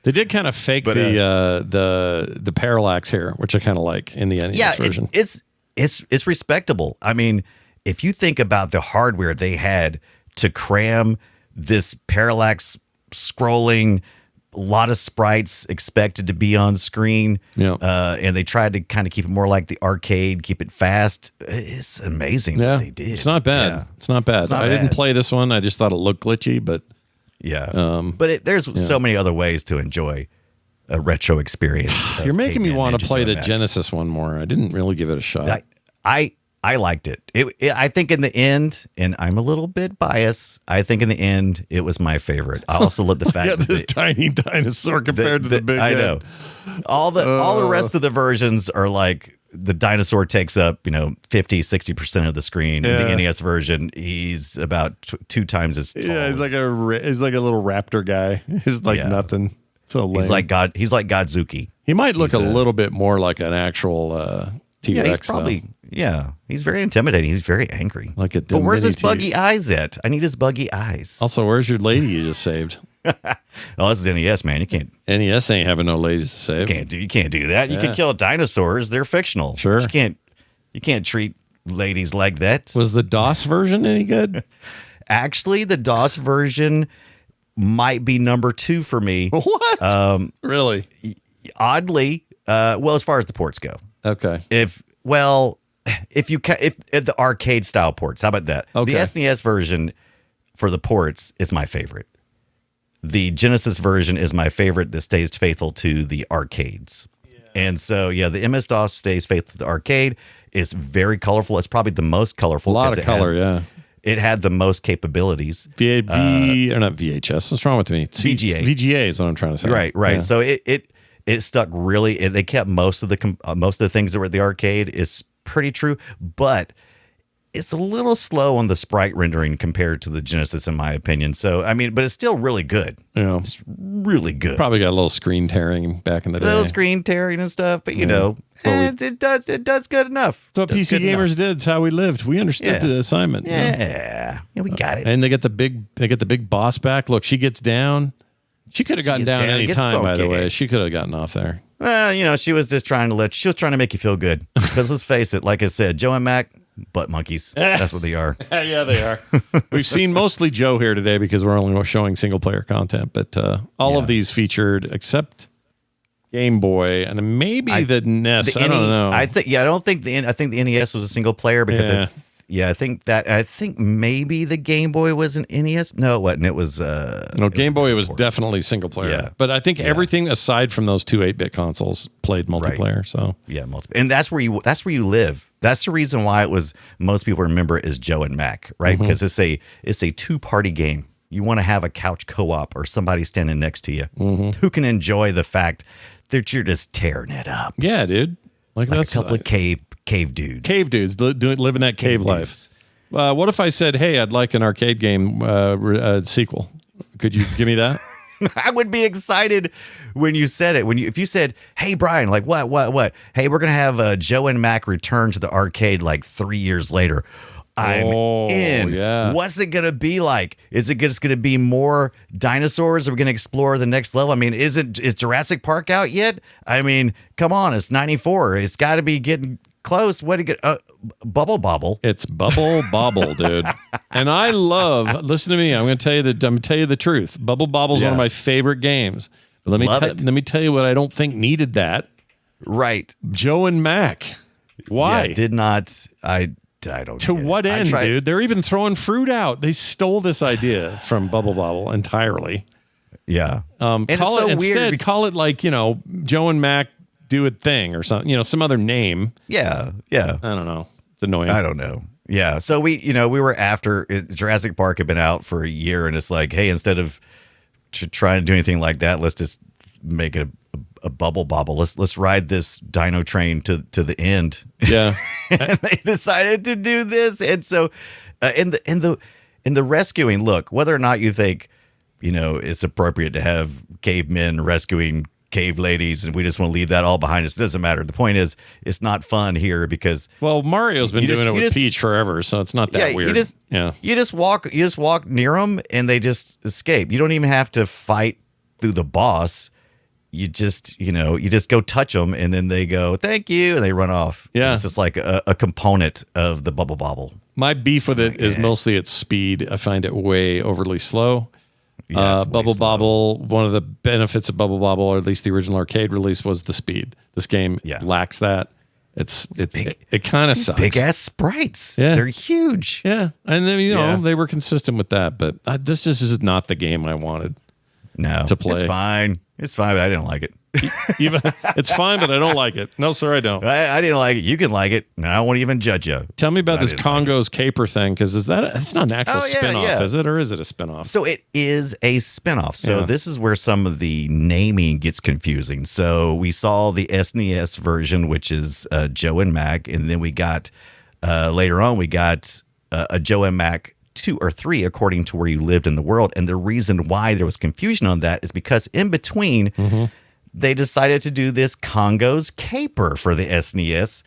They did kind of fake the parallax here, which I kind of like in the NES version. It's respectable. I mean, if you think about the hardware they had to cram this parallax scrolling, a lot of sprites expected to be on screen, and they tried to kind of keep it more like the arcade, keep it fast. It's amazing what they did. It's not bad. Yeah. It's not bad. I didn't play this one. I just thought it looked glitchy, but but there's so many other ways to enjoy a retro experience. You're making me want to play the Genesis one more. I didn't really give it a shot. I liked it. I think in the end, and I'm a little bit biased, I think in the end it was my favorite. I also love the fact that this tiny dinosaur compared to the big head. I know. All the rest of the versions are like the dinosaur takes up 50-60% of the screen. In the NES version, he's about 2 times as tall. Yeah, he's like a little raptor guy. He's like nothing. So lame. He's like Godzuki. He might look a little bit more like an actual T-Rex. He's probably. Yeah, he's very intimidating. He's very angry. Like a but where's his buggy eyes at? I need his buggy eyes. Also, where's your lady you just saved? Oh, this is NES, man. You can't. NES ain't having no ladies to save. You can't do that. You can kill dinosaurs. They're fictional. Sure. You can't treat ladies like that. Was the DOS version any good? Actually, the DOS version might be number 2 for me. What? Really? Oddly, as far as the ports go. Okay. If the arcade style ports, how about that? Okay. The SNES version for the ports is my favorite. The Genesis version is my favorite that stays faithful to the arcades. Yeah. And so, the MS-DOS stays faithful to the arcade. It's very colorful. It's probably the most colorful. A lot of color, It had the most capabilities. Or not VHS. What's wrong with me? VGA. VGA is what I'm trying to say. Right. Yeah. So it stuck really. They kept most of the things that were at the arcade is pretty true, but it's a little slow on the sprite rendering compared to the Genesis, in my opinion. So, I mean, but it's still really good. Yeah. It's really good. Probably got a little screen tearing back in the day. A little screen tearing and stuff, but you know, it does good enough. That's what PC gamers did. It's how we lived. We understood the assignment. Yeah, we got it. And they get the big boss back. Look, she gets down. She could have gotten down any time, by the way. She could have gotten off there. Well, you know, she was just trying to make you feel good. Because let's face it, like I said, Joe and Mac, butt monkeys. That's what they are. Yeah, they are. We've seen mostly Joe here today because we're only showing single player content, but all of these featured except Game Boy and maybe the NES. I don't know. I think the NES was a single player because I think maybe the Game Boy was an NES. No, it wasn't. It was Game Boy was definitely single player. Yeah. But I think everything aside from those two 8-bit consoles played multiplayer. Right. So multiplayer. And that's where you live. That's the reason why most people remember it as Joe and Mac, right? Mm-hmm. Because it's a two-party game. You want to have a couch co-op or somebody standing next to you who can enjoy the fact that you're just tearing it up. Yeah, dude. Like that's a couple of cave dudes. Cave dudes living that cave life. What if I said, "Hey, I'd like an arcade game sequel"? Could you give me that? I would be excited when you said it. If you said, "Hey, Brian, like what? Hey, we're gonna have Joe and Mac return to the arcade like 3 years later." I'm in. Yeah. What's it gonna be like? Is it just gonna be more dinosaurs? Are we gonna explore the next level? I mean, is Jurassic Park out yet? I mean, come on, it's 94. It's got to be getting close. What do you get? Bubble Bobble. It's Bubble Bobble, dude. And I love. Listen to me. I'm going to tell you the truth. Bubble Bobble is one of my favorite games. But let me tell you what I don't think needed that. Right. Joe and Mac. Why? Yeah, did not. I don't. To what end, dude? They're even throwing fruit out. They stole this idea from Bubble Bobble entirely. Yeah. Call it like Joe and Mac do a thing or something, some other name. Yeah. I don't know. It's annoying. I don't know. Yeah. So we were after Jurassic Park had been out for a year, and it's like, hey, instead of trying to do anything like that, let's just make it a Bubble Bobble. Let's ride this dino train to the end. Yeah. And they decided to do this, and so in the rescuing, look, whether or not you think it's appropriate to have cavemen rescuing cave ladies and we just want to leave that all behind us, it doesn't matter. The point is, it's not fun here because Mario's been doing it with Peach forever, so it's not that weird. You just walk near them and they just escape. You don't even have to fight through the boss. You just go touch them and then they go thank you and they run off. Yeah, it's just like a component of the Bubble Bobble. My beef with it is mostly its speed. I find it way overly slow. Bubble Bobble, one of the benefits of Bubble Bobble, or at least the original arcade release, was the speed. This game lacks that. It kind of sucks. Big ass sprites. Yeah, they're huge. Yeah, and then they were consistent with that, but this is not the game I wanted. To play. It's fine, but I didn't like it. It's fine, but I don't like it. No, sir, I don't. I didn't like it. You can like it, and I won't even judge you. Tell me about this Congo's Caper thing, because it's not an actual spinoff, is it, or is it a spinoff? So it is a spinoff. So this is where some of the naming gets confusing. So we saw the SNES version, which is Joe and Mac, and then we got later on a Joe and Mac 2 or 3 according to where you lived in the world. And the reason why there was confusion on that is because in between they decided to do this Congo's Caper for the SNES,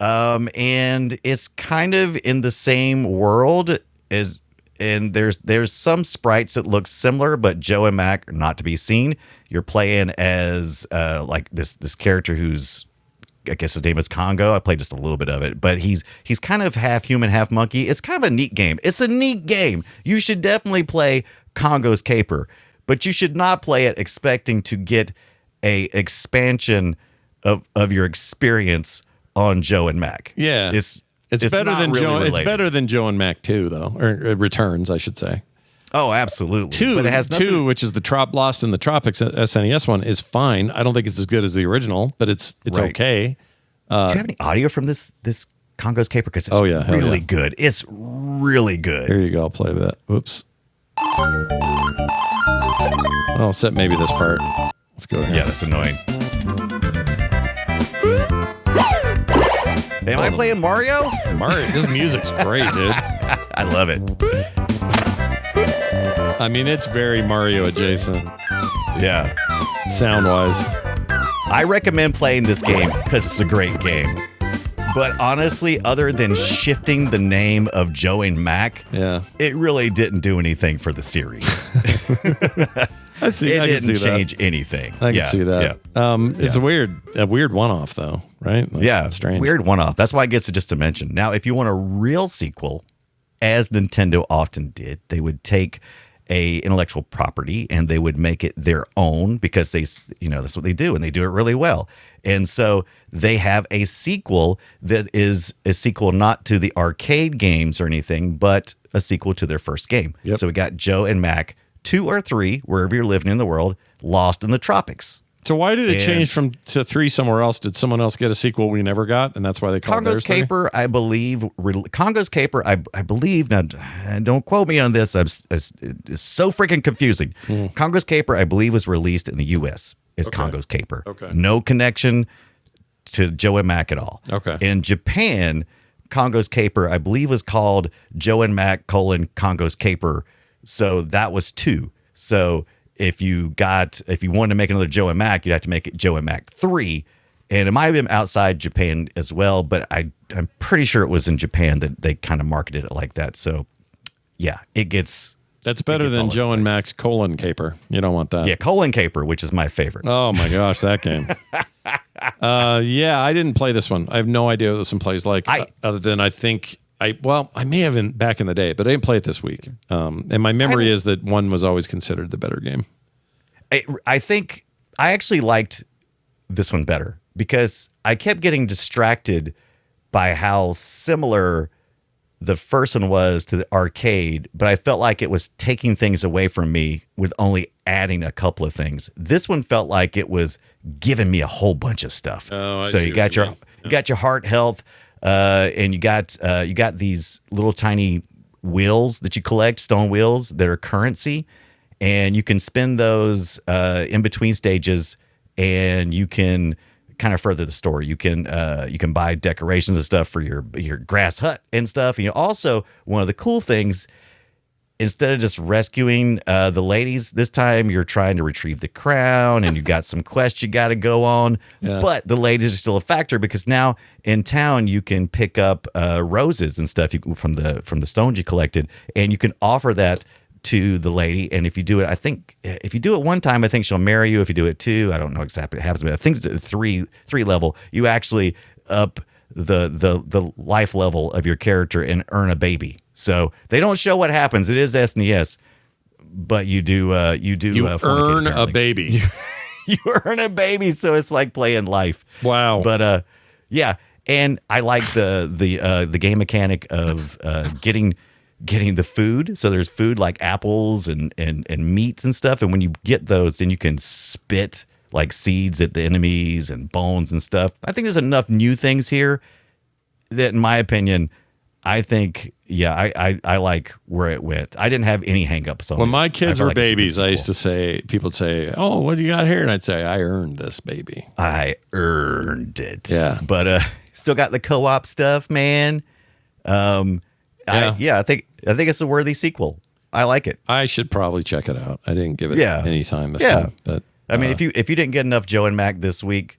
and it's kind of in the same world and there's some sprites that look similar, but Joe and Mac are not to be seen. You're playing as like this character who's, I guess his name is Congo. I played just a little bit of it, but he's kind of half human, half monkey. It's kind of a neat game. It's a neat game. You should definitely play Congo's Caper, but you should not play it expecting to get a expansion of your experience on Joe and Mac. Yeah, it's better than really Joe. Related. It's better than Joe and Mac 2, though, or Returns, I should say. Oh, absolutely. 2, but it has 2, which is the Lost in the Tropics SNES one, is fine. I don't think it's as good as the original, but it's okay. Do you have any audio from this Congo's Caper? Because it's really good. It's really good. Here you go. I'll play that. Whoops. I'll set maybe this part. Let's go here. Yeah, that's annoying. Am I playing Mario? Mario, this music's great, dude. I love it. I mean, it's very Mario adjacent. Yeah. Sound-wise. I recommend playing this game because it's a great game. But honestly, other than shifting the name of Joe and Mac, it really didn't do anything for the series. I see. It I can see didn't change anything. I can see that. Yeah. It's a weird one-off, though, right? Like, strange. Weird one-off. That's why it gets it just to mention. Now, if you want a real sequel, as Nintendo often did, they would take a intellectual property and they would make it their own because that's what they do, and they do it really well. And so they have a sequel that is a sequel not to the arcade games or anything, but a sequel to their first game. Yep. So we got Joe and Mac 2 or 3, wherever you're living in the world, lost in the tropics. So why did it change to 3 somewhere else? Did someone else get a sequel we never got, and that's why they called Congo's Caper? I believe Congo's Caper. I believe, now don't quote me on this. It's so freaking confusing. Congo's Caper, I believe, was released in the U.S. as Congo's Caper. Okay. No connection to Joe and Mac at all. Okay. In Japan, Congo's Caper, I believe, was called Joe and Mac : Congo's Caper. So that was 2. So if you wanted to make another Joe and Mac, you'd have to make it Joe and Mac 3. And it might have been outside Japan as well, but I'm pretty sure it was in Japan that they kind of marketed it like that. So yeah, that's better than Joe and Mac's Caper. You don't want that. Yeah, Caper, which is my favorite. Oh my gosh, that game. I didn't play this one. I have no idea what this one plays like, other than I think I may have back in the day, but I didn't play it this week. And my memory is that 1 was always considered the better game. I think I actually liked this one better because I kept getting distracted by how similar the first one was to the arcade, but I felt like it was taking things away from me with only adding a couple of things. This one felt like it was giving me a whole bunch of stuff. Oh, I so see you got what you got your heart health, and you got these little tiny wheels that you collect, stone wheels that are currency, and you can spin those in between stages, and you can kind of further the story. You can buy decorations and stuff for your grass hut and stuff. And also, one of the cool things, instead of just rescuing the ladies, this time you're trying to retrieve the crown, and you got some quests you got to go on. Yeah. But the ladies are still a factor because now in town you can pick up roses and stuff from the stones you collected, and you can offer that to the lady. And if you do it, if you do it 1 time, I think she'll marry you. If you do it 2, I don't know exactly what happens, but I think it's at 3 level. You actually up the life level of your character and earn a baby. So they don't show what happens. It is SNES, but you earn a baby. You earn a baby, so it's like playing life. Wow. But yeah, and I like the game mechanic of getting the food. So there's food like apples and meats and stuff, and when you get those, then you can spit like seeds at the enemies and bones and stuff. I think there's enough new things here that, in my opinion, I think, I like where it went. I didn't have any hangups on it. When my kids were babies, I used to say, people would say, "Oh, what do you got here?" And I'd say, "I earned this baby. I earned it." Yeah. But still got the co-op stuff, man. I think it's a worthy sequel. I like it. I should probably check it out. I didn't give it any time this time. But I mean, if you didn't get enough Joe and Mac this week,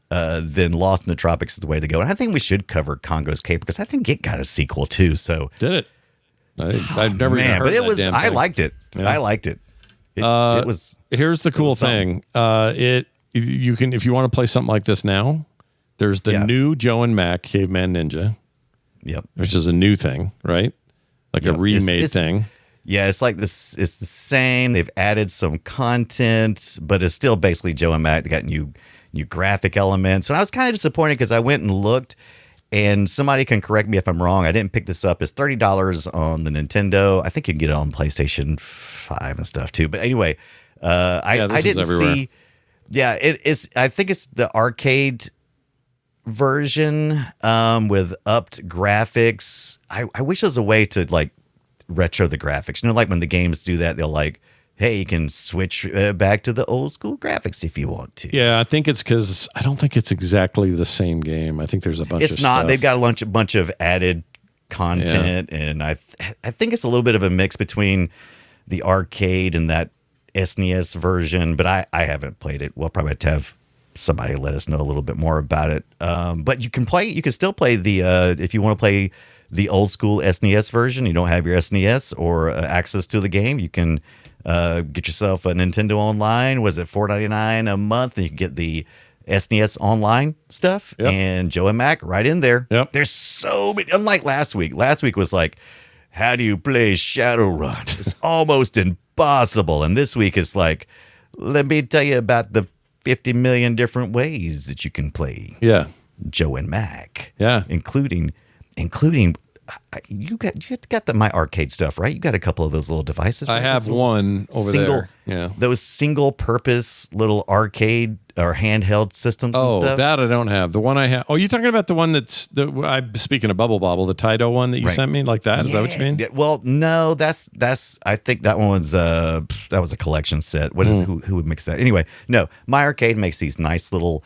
then Lost in the Tropics is the way to go. And I think we should cover Congo's Caper because I think it got a sequel too. So did it? I've never even heard but it that was. damn I thing. liked it. Yeah. I liked it. It was. Here's the cool thing. You can, if you want to play something like this now, there's the new Joe and Mac Caveman Ninja. Yep. Which is a new thing, right? Like a remade thing. Yeah, it's like this. It's the same. They've added some content, but it's still basically Joe and Mac. They got new graphic elements. And I was kind of disappointed because I went and looked, and somebody can correct me if I'm wrong. I didn't pick this up. It's $30 on the Nintendo. I think you can get it on PlayStation 5 and stuff too. But anyway, I didn't see. Yeah, it is. I think it's the arcade version with upped graphics. I wish there was a way to like retro the graphics. You know, like when the games do that, they'll like hey, you can switch back to the old school graphics if you want to. Yeah, I think it's because I don't think it's exactly the same game. I think there's a bunch of It's not. stuff. They've got a bunch of added content, and I think it's a little bit of a mix between the arcade and that SNES version, but I haven't played it. We'll probably have to have somebody let us know a little bit more about it. But you can still play the if you want to play the old school SNES version, you don't have your SNES or access to the game, you can get yourself a Nintendo Online. Was it $4.99 a month? And you can get the SNES Online stuff and Joe and Mac right in there. Yep. There's so many. Unlike last week. Last week was like, how do you play Shadowrun? It's almost impossible. And this week it's like, let me tell you about the 50 million different ways that you can play. Yeah. Joe and Mac. Yeah. Including you got my arcade stuff, right? You got a couple of those little devices. I right? have one over there. Yeah. Those single purpose little arcade or handheld systems and stuff. That I don't have. The one I have. Oh, you're talking about the one I'm speaking of Bubble Bobble, the Taito one that you sent me like that? Is that what you mean? Yeah, well, no, that's I think that one was that was a collection set. What is who would mix that? Anyway, no, my arcade makes these nice little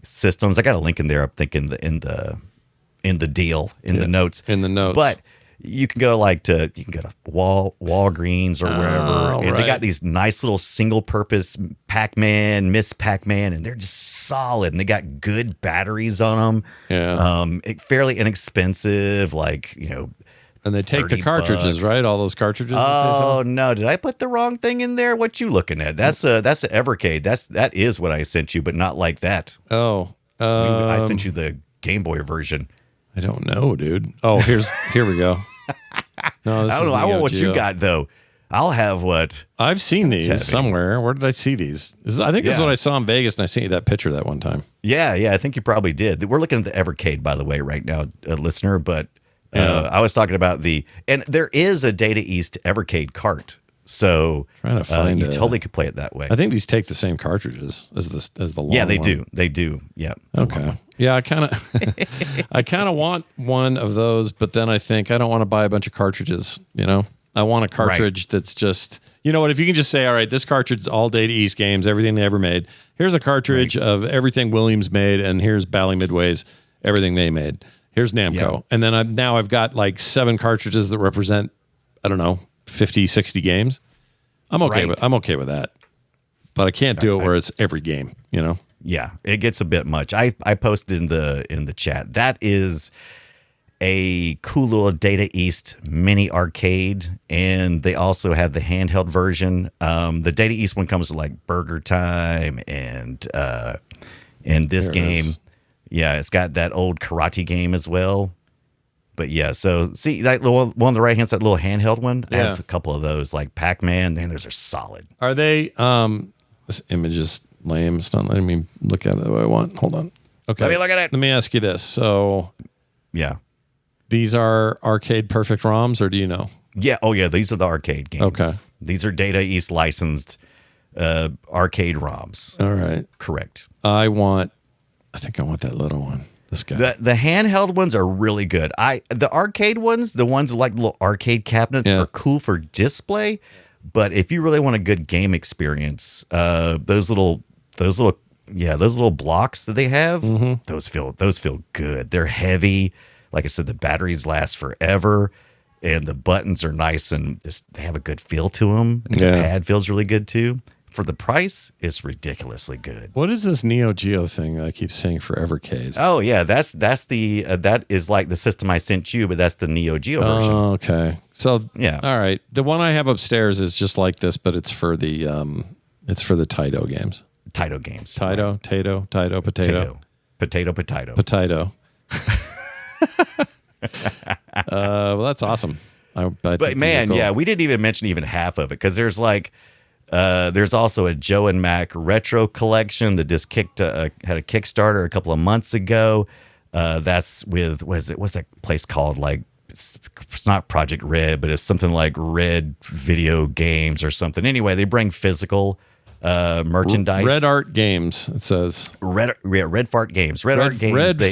systems. I got a link in there, I think in the deal in the notes. In the notes. But you can go to Walgreens or wherever, and they got these nice little single purpose Pac-Man, Miss Pac-Man, and they're just solid, and they got good batteries on them. Yeah. Fairly inexpensive, and they take the cartridges, right? All those cartridges. Oh no! Did I put the wrong thing in there? What you looking at? That's a Evercade. That is what I sent you, but not like that. Oh, I sent you the Game Boy version. I don't know, dude. Oh, here we go. No, I don't know. I want what you got though. I'll have what I've seen these somewhere. Where did I see these? I think this is what I saw in Vegas, and I sent you that picture that one time. Yeah. I think you probably did. We're looking at the Evercade, by the way, right now, listener. But I was talking about and there is a Data East Evercade cart. So trying to find you totally could play it that way. I think these take the same cartridges as the long. Yeah, they one. do. They do. Yeah. Okay. Yeah, I kind of want one of those, but then I think I don't want to buy a bunch of cartridges. I want a cartridge that's just, you know what? If you can just say, all right, this cartridge is all Data East games, everything they ever made. Here's a cartridge of everything Williams made, and here's Bally Midway's everything they made. Here's Namco, and then I've got like 7 cartridges that represent, I don't know, 50, 60 games. I'm okay with that. But I can't do it where it's every game, Yeah, it gets a bit much. I posted in the chat. That is a cool little Data East mini arcade, and they also have the handheld version. The Data East one comes with like Burger Time and this game. Yeah, it's got that old karate game as well. But yeah, so see that little one on the right hand side, little handheld one. I have a couple of those, like Pac-Man. Man, those are solid. Are they? This image is lame. It's not letting me look at it the way I want. Hold on. Okay. Let me look at it. Let me ask you this. So, yeah, these are arcade perfect ROMs, or do you know? Yeah. Oh yeah, these are the arcade games. Okay. These are Data East licensed arcade ROMs. All right. Correct. I think I want that little one. This guy. The handheld ones are really good. The arcade ones, the ones like little arcade cabinets, are cool for display. But if you really want a good game experience, those little blocks that they have, those feel good. They're heavy. Like I said, the batteries last forever, and the buttons are nice and they have a good feel to them. And the pad feels really good too. For the price, it's ridiculously good. What is this Neo Geo thing I keep saying for Evercade? Oh yeah, that's the that is like the system I sent you, but that's the Neo Geo version. Oh, okay. So yeah, all right. The one I have upstairs is just like this, but it's for the Taito games. Taito games. Taito, Taito, Taito, potato. Potato. Well, that's awesome. But man, cool. Yeah, we didn't even mention even half of it because there's like. There's also a Joe and Mac retro collection that just had a Kickstarter a couple of months ago. That's with what's that place called? Like it's not Project Red, but it's something like Red Video Games or something. Anyway, they bring physical merchandise. Red Art Games. It says Red Fart Games. Red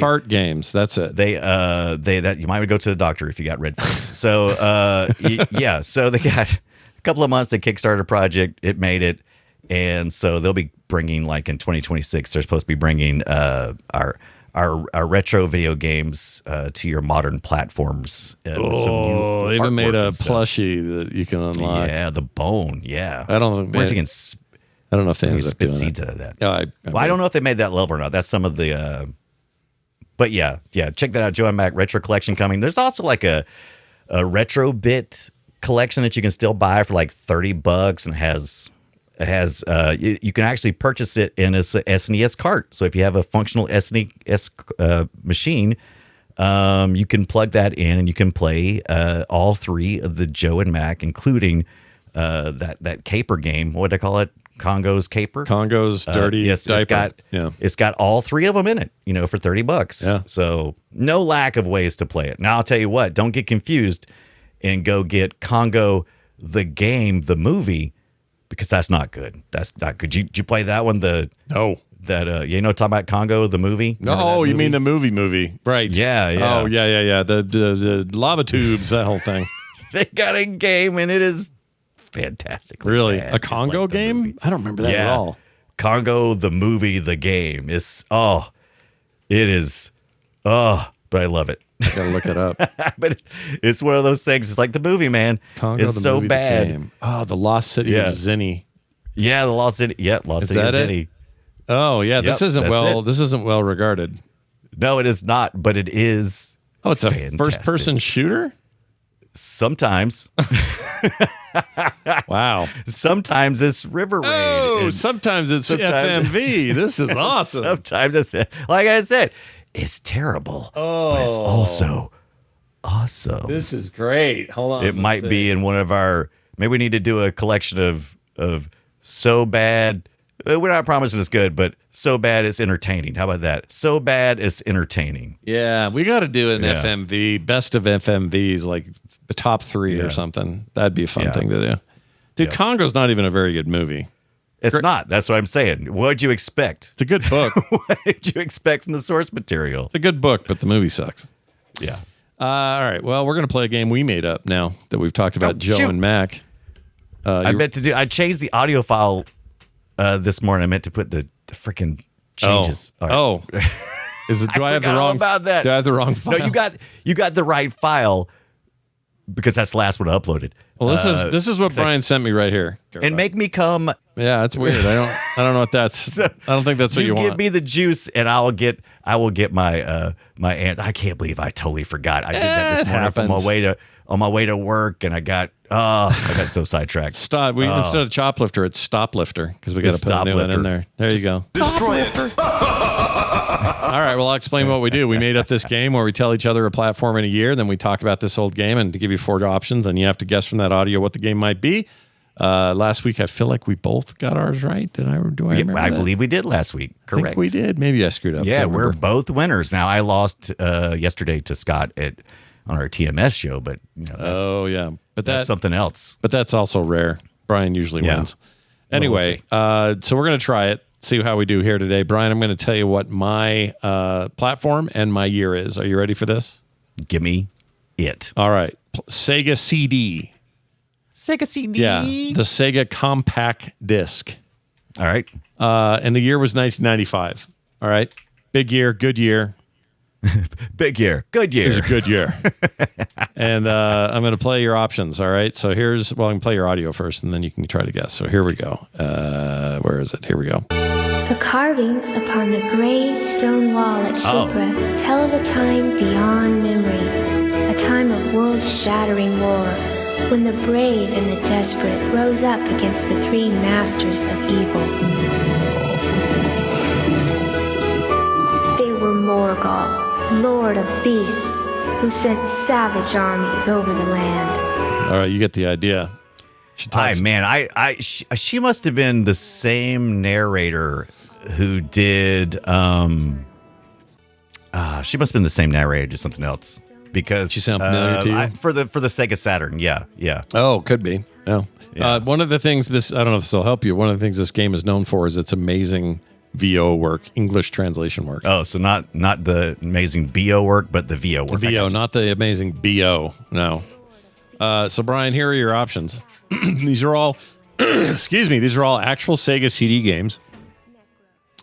Fart Games. That's it. They that you might go to the doctor if you got red farts. So yeah, so they got couple of months. They kickstarted a project. It made it. And so they'll be bringing, like in 2026, they're supposed to be bringing our retro video games to your modern platforms. They even made a plushie that you can unlock. Yeah, the bone. Yeah. I don't know if they ended up spit doing seeds it. out of that. I don't know if they made that level or not. That's some of the... but yeah, check that out. Joe and Mac Retro Collection coming. There's also like a retro bit collection that you can still buy for like $30, and it has you can actually purchase it in a SNES cart. So if you have a functional SNES machine, you can plug that in and you can play all three of the Joe and Mac, including that caper game. What do they call it? Congo's caper. Congo's dirty yes, diaper. It's got all three of them in it, for $30. Yeah. So no lack of ways to play it. Now I'll tell you what, don't get confused and go get Congo the game, the movie, because that's not good. That's not good. Did you play that one? No. Talking about Congo the movie? No, you mean the movie, right? Yeah. Oh, yeah. The lava tubes, that whole thing. They got a game and it is fantastic. Really? Bad, a Congo like game? movie. I don't remember that at all. Congo the movie, the game. But I love it. I gotta look it up. But it's one of those things. It's like the movie, man. Congo it's the so movie, bad. the game. Oh, the Lost City of Zinni. Yeah, the Lost City. Yeah, Lost City of Zinni. Oh, yeah. This isn't well it. regarded. No, it is not. But it is. Oh, it's a fantastic. first-person shooter. Sometimes. Wow. Sometimes it's River Raid. Oh, sometimes it's FMV. This is awesome. Sometimes it's, like I said, it's terrible. But it's also awesome. This is great. Hold on. It might be in one of our, maybe we need to do a collection of so bad. We're not promising it's good, but so bad it's entertaining. How about that? So bad it's entertaining. Yeah, we got to do an FMV, best of FMVs, like the top 3 or something. That'd be a fun thing to do. Dude, Congo's not even a very good movie. It's not. That's what I'm saying. What'd you expect? It's a good book. What did you expect from the source material? It's a good book, but the movie sucks. Yeah. All right. Well, we're going to play a game we made up now that we've talked about Joe and Mac. I changed the audio file this morning. I meant to put the freaking changes. Oh. Is it? Do I have the wrong? About that. Do I have the wrong file? No, you got the right file because that's the last one I uploaded. Well, this is what Brian sent me right here. And make me come. Yeah, that's weird. I don't know what that's. I don't think that's what you want. Give me the juice, and I will get my my aunt. I can't believe I totally forgot. I did that this morning on my way to work, and I got so sidetracked. Stop. Instead of choplifter, it's stoplifter because we got to put a new one in there. There you go. Destroy it. All right. Well, I'll explain what we do. We made up this game where we tell each other a platform in a year, then we talk about this old game and to give you 4 options, and you have to guess from that audio what the game might be. Last week, I feel like we both got ours right. Do I remember I that? believe we did last week. Correct. I think we did. Maybe I screwed up. Yeah, we're both winners. Now, I lost yesterday to Scott on our TMS show, but that's something else. But that's also rare. Brian usually wins. Anyway, so we're going to try it, see how we do here today. Brian, I'm going to tell you what my platform and my year is. Are you ready for this? Give me it. All right. Sega CD. Sega CD. Yeah, the Sega Compact Disc. All right. And the year was 1995. All right. Big year, good year. Big year, good year. It was a good year. And I'm going to play your options. All right. So I can play your audio first, and then you can try to guess. So here we go. Where is it? Here we go. The carvings upon the great stone wall at Shipra tell of a time beyond memory, a time of world-shattering war, when the brave and the desperate rose up against the 3 masters of evil. They were Morgul, Lord of Beasts, who sent savage armies over the land. All right, you get the idea. She must have been the same narrator who did. She must have been the same narrator to something else because she sound familiar to you for the Sega Saturn. Yeah. Oh, could be. Oh, yeah. One of the things I don't know if this will help you. One of the things this game is known for is its amazing VO work, English translation work. Oh, so not the amazing BO work, but the VO work. The VO, not the amazing BO. No. So Brian, here are your options. These are all, excuse me, these are all actual Sega CD games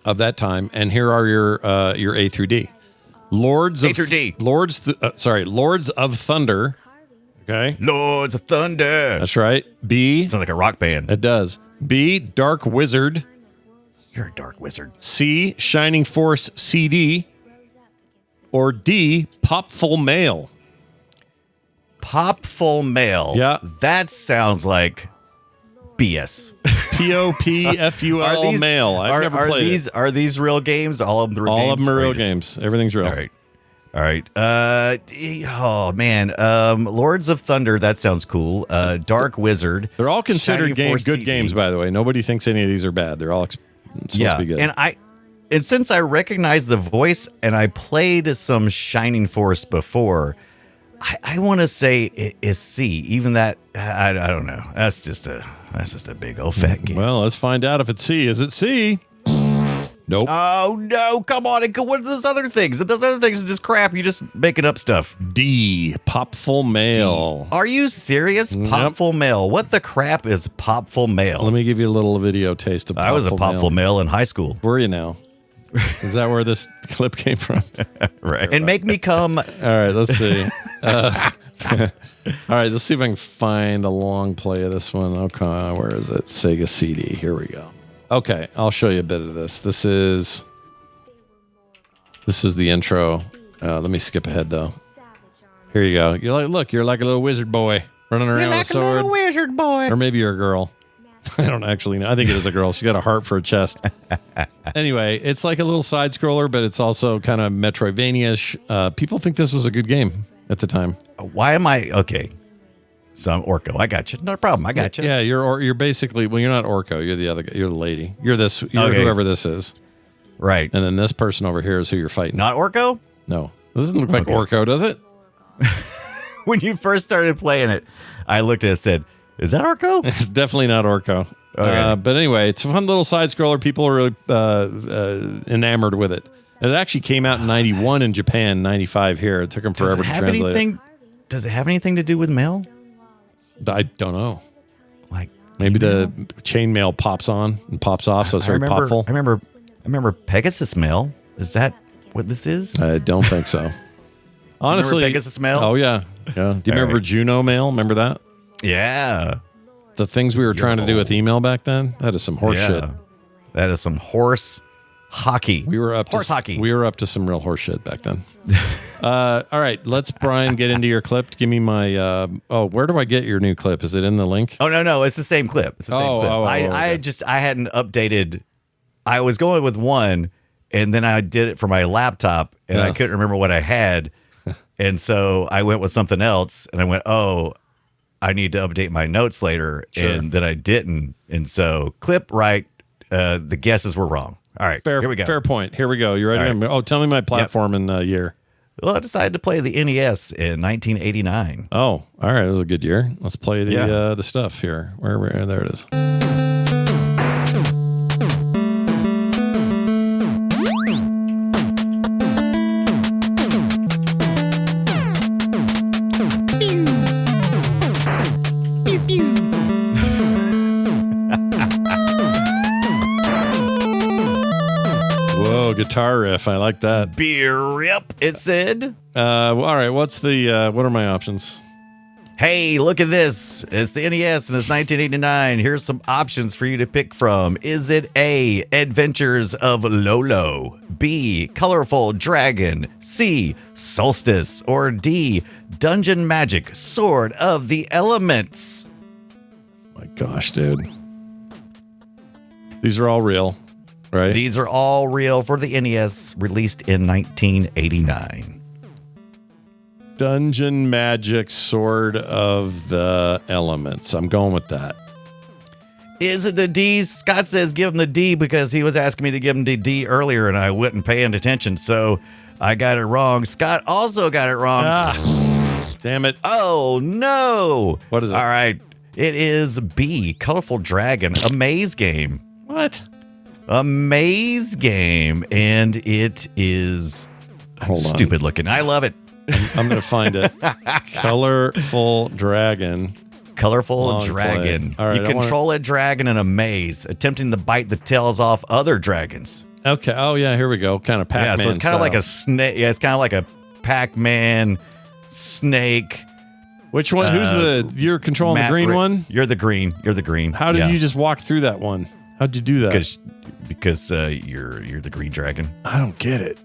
of that time. And here are your A through D. Lords of Thunder. Okay. Lords of Thunder. That's right. B. Sounds like a rock band. It does. B. Dark Wizard. You're a dark wizard. C. Shining Force CD. Or D. Popful Mail. Popful Mail. Yeah. That sounds like BS. Popful Mail. I've never played it. Are these real games? All of them are real games? All of them are real games. Everything's real. All right. Oh, man. Lords of Thunder. That sounds cool. Dark Wizard. They're all considered good CD. games, by the way. Nobody thinks any of these are bad. They're all supposed to be good. And since I recognize the voice and I played some Shining Force before, I want to say it is C. Even that, I don't know. That's just a big old fat guess. Well, let's find out if it's C. Is it C? Nope. Oh, no. Come on. What are those other things? Those other things are just crap. You're just making up stuff. D. Popful Mail. Are you serious? Popful Mail. What the crap is Popful Mail? Let me give you a little video taste of Popful Mail. I was a Popful Mail in high school. Were you now? Is that where this clip came from? Right. And make me come. All right, let's see. All right, let's see if I can find a long play of this one. Okay, where is it? Sega CD. Here we go. Okay, I'll show you a bit of this. This is the intro. Let me skip ahead though. Here you go. You're like a little wizard boy running around with a sword. You're like a little wizard boy. Or maybe you're a girl. I don't actually know. I think it is a girl. She's got a heart for a chest. Anyway, it's like a little side scroller, but it's also kind of Metroidvania-ish. People think this was a good game at the time. Why am I okay? So I'm Orko. I got you. No problem. I got you. Yeah, you're basically, well, you're not Orko. You're the other guy. You're the lady. You're whoever this is. Right. And then this person over here is who you're fighting. Not Orko? No. This doesn't look like Orko, does it? When you first started playing it, I looked at it and said, is that Orko? It's definitely not Orko. Okay. But anyway, it's a fun little side scroller. People are really enamored with it. It actually came out in 91 in Japan, 95 here. It took them forever to translate it. Does it have anything to do with mail? I don't know. Like maybe the chainmail pops on and pops off, so it's very popful. I remember Pegasus mail. Is that what this is? I don't think so. Honestly, Pegasus mail. Oh yeah. Do you remember Juno mail? Remember that? Yeah. The things we were trying to do with email back then. That is some horse shit. That is some horse hockey. We were up horse hockey. We were up to some real horse shit back then. All right, let's Brian get into your clip. Give me my. Where do I get your new clip? Is it in the link? Oh no, it's the same clip. It's the same clip. Okay. I hadn't updated. I was going with one, and then I did it for my laptop, and I couldn't remember what I had, and so I went with something else, and I went, I need to update my notes later, and then I didn't, and so clip right. The guesses were wrong. All right, here we go. Fair point. Here we go. You ready? Right. Tell me my platform and year. Well, I decided to play the NES in 1989. Oh, all right. It was a good year. Let's play the stuff here. Where there it is. Guitar riff. I like that. Beer rip, it said. All right. What's the, what are my options? Hey, look at this. It's the NES and it's 1989. Here's some options for you to pick from. Is it A, Adventures of Lolo, B, Colorful Dragon, C, Solstice, or D, Dungeon Magic, Sword of the Elements? My gosh, dude. These are all real. Right. These are all real for the NES, released in 1989. Dungeon Magic, Sword of the Elements. I'm going with that. Is it the D? Scott says give him the D because he was asking me to give him the D earlier and I wasn't paying attention, so I got it wrong. Scott also got it wrong. Damn it. Oh, no. What is it? All right. It is B, Colorful Dragon, a maze game. What? A maze game, and it is stupid looking. I love it. I'm going to find it. Colorful Dragon. colorful Long dragon. play. All right, you control a dragon in a maze, attempting to bite the tails off other dragons. Okay. Oh yeah, here we go. Kind of Pac-Man. Yeah, so it's kind of like a snake. Yeah, it's kind of like a Pac-Man snake. Which one? You're controlling the green one? You're the green. You're the green. How did you just walk through that one? How'd you do that? Because you're the green dragon. I don't get it.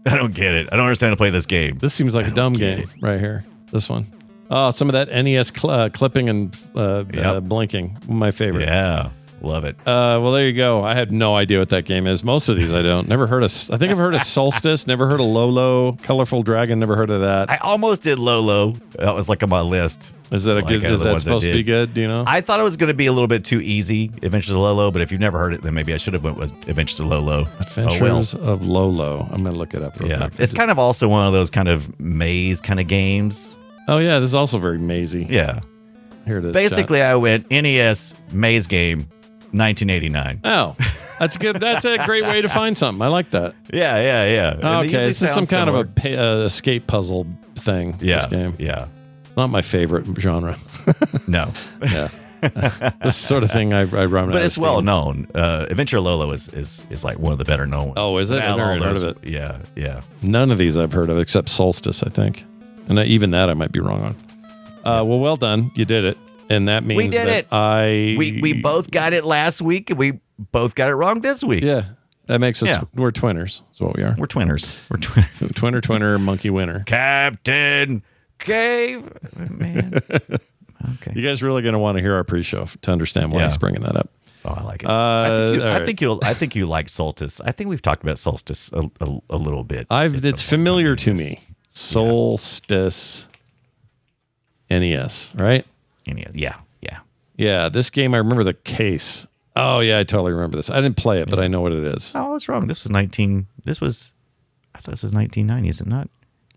I don't get it. I don't understand how to play this game. This seems like a dumb game right here. This one. Oh, some of that NES clipping and blinking. My favorite. Yeah. Love it. Well, there you go. I had no idea what that game is. Most of these I don't. Never heard of. I think I've heard of Solstice. Never heard of Lolo. Colorful Dragon. Never heard of that. I almost did Lolo. That was like on my list. Is that a good? Is that supposed to be good? Do you know? I thought it was going to be a little bit too easy. Adventures of Lolo, but if you've never heard it, then maybe I should have went with Adventures of Lolo. Adventures of Lolo. I'm going to look it up. Real quick. It's kind of also one of those kind of maze kind of games. Oh yeah, this is also very mazy. Yeah. Here it is. Basically, I went NES maze game. 1989. Oh, that's good. That's a great way to find something. I like that. Yeah. Okay, this is some kind of a escape puzzle thing. Yeah, this game. Yeah. It's not my favorite genre. No. Yeah. This sort of thing I run. But it's well known. Adventure Lolo is like one of the better known ones. Oh, is it? I've never heard of it. Yeah. None of these I've heard of except Solstice, I think, and even that I might be wrong on. Well done. You did it. And that means we did that it. We both got it last week, and we both got it wrong this week. Yeah, that makes us. We're twinners. That's what we are. We're twinners. We're twinners. Twinner, monkey winner. Captain Cave. Man. Okay. You guys really going to want to hear our pre-show to understand why he's bringing that up. Oh, I like it. I think you like Solstice. I think we've talked about Solstice a little bit. It's familiar to me. Solstice. NES, right? Yeah, this game, I remember the case. Oh, yeah, I totally remember this. I didn't play it, but I know what it is. Oh, I was wrong. I thought this was 1990, is it not?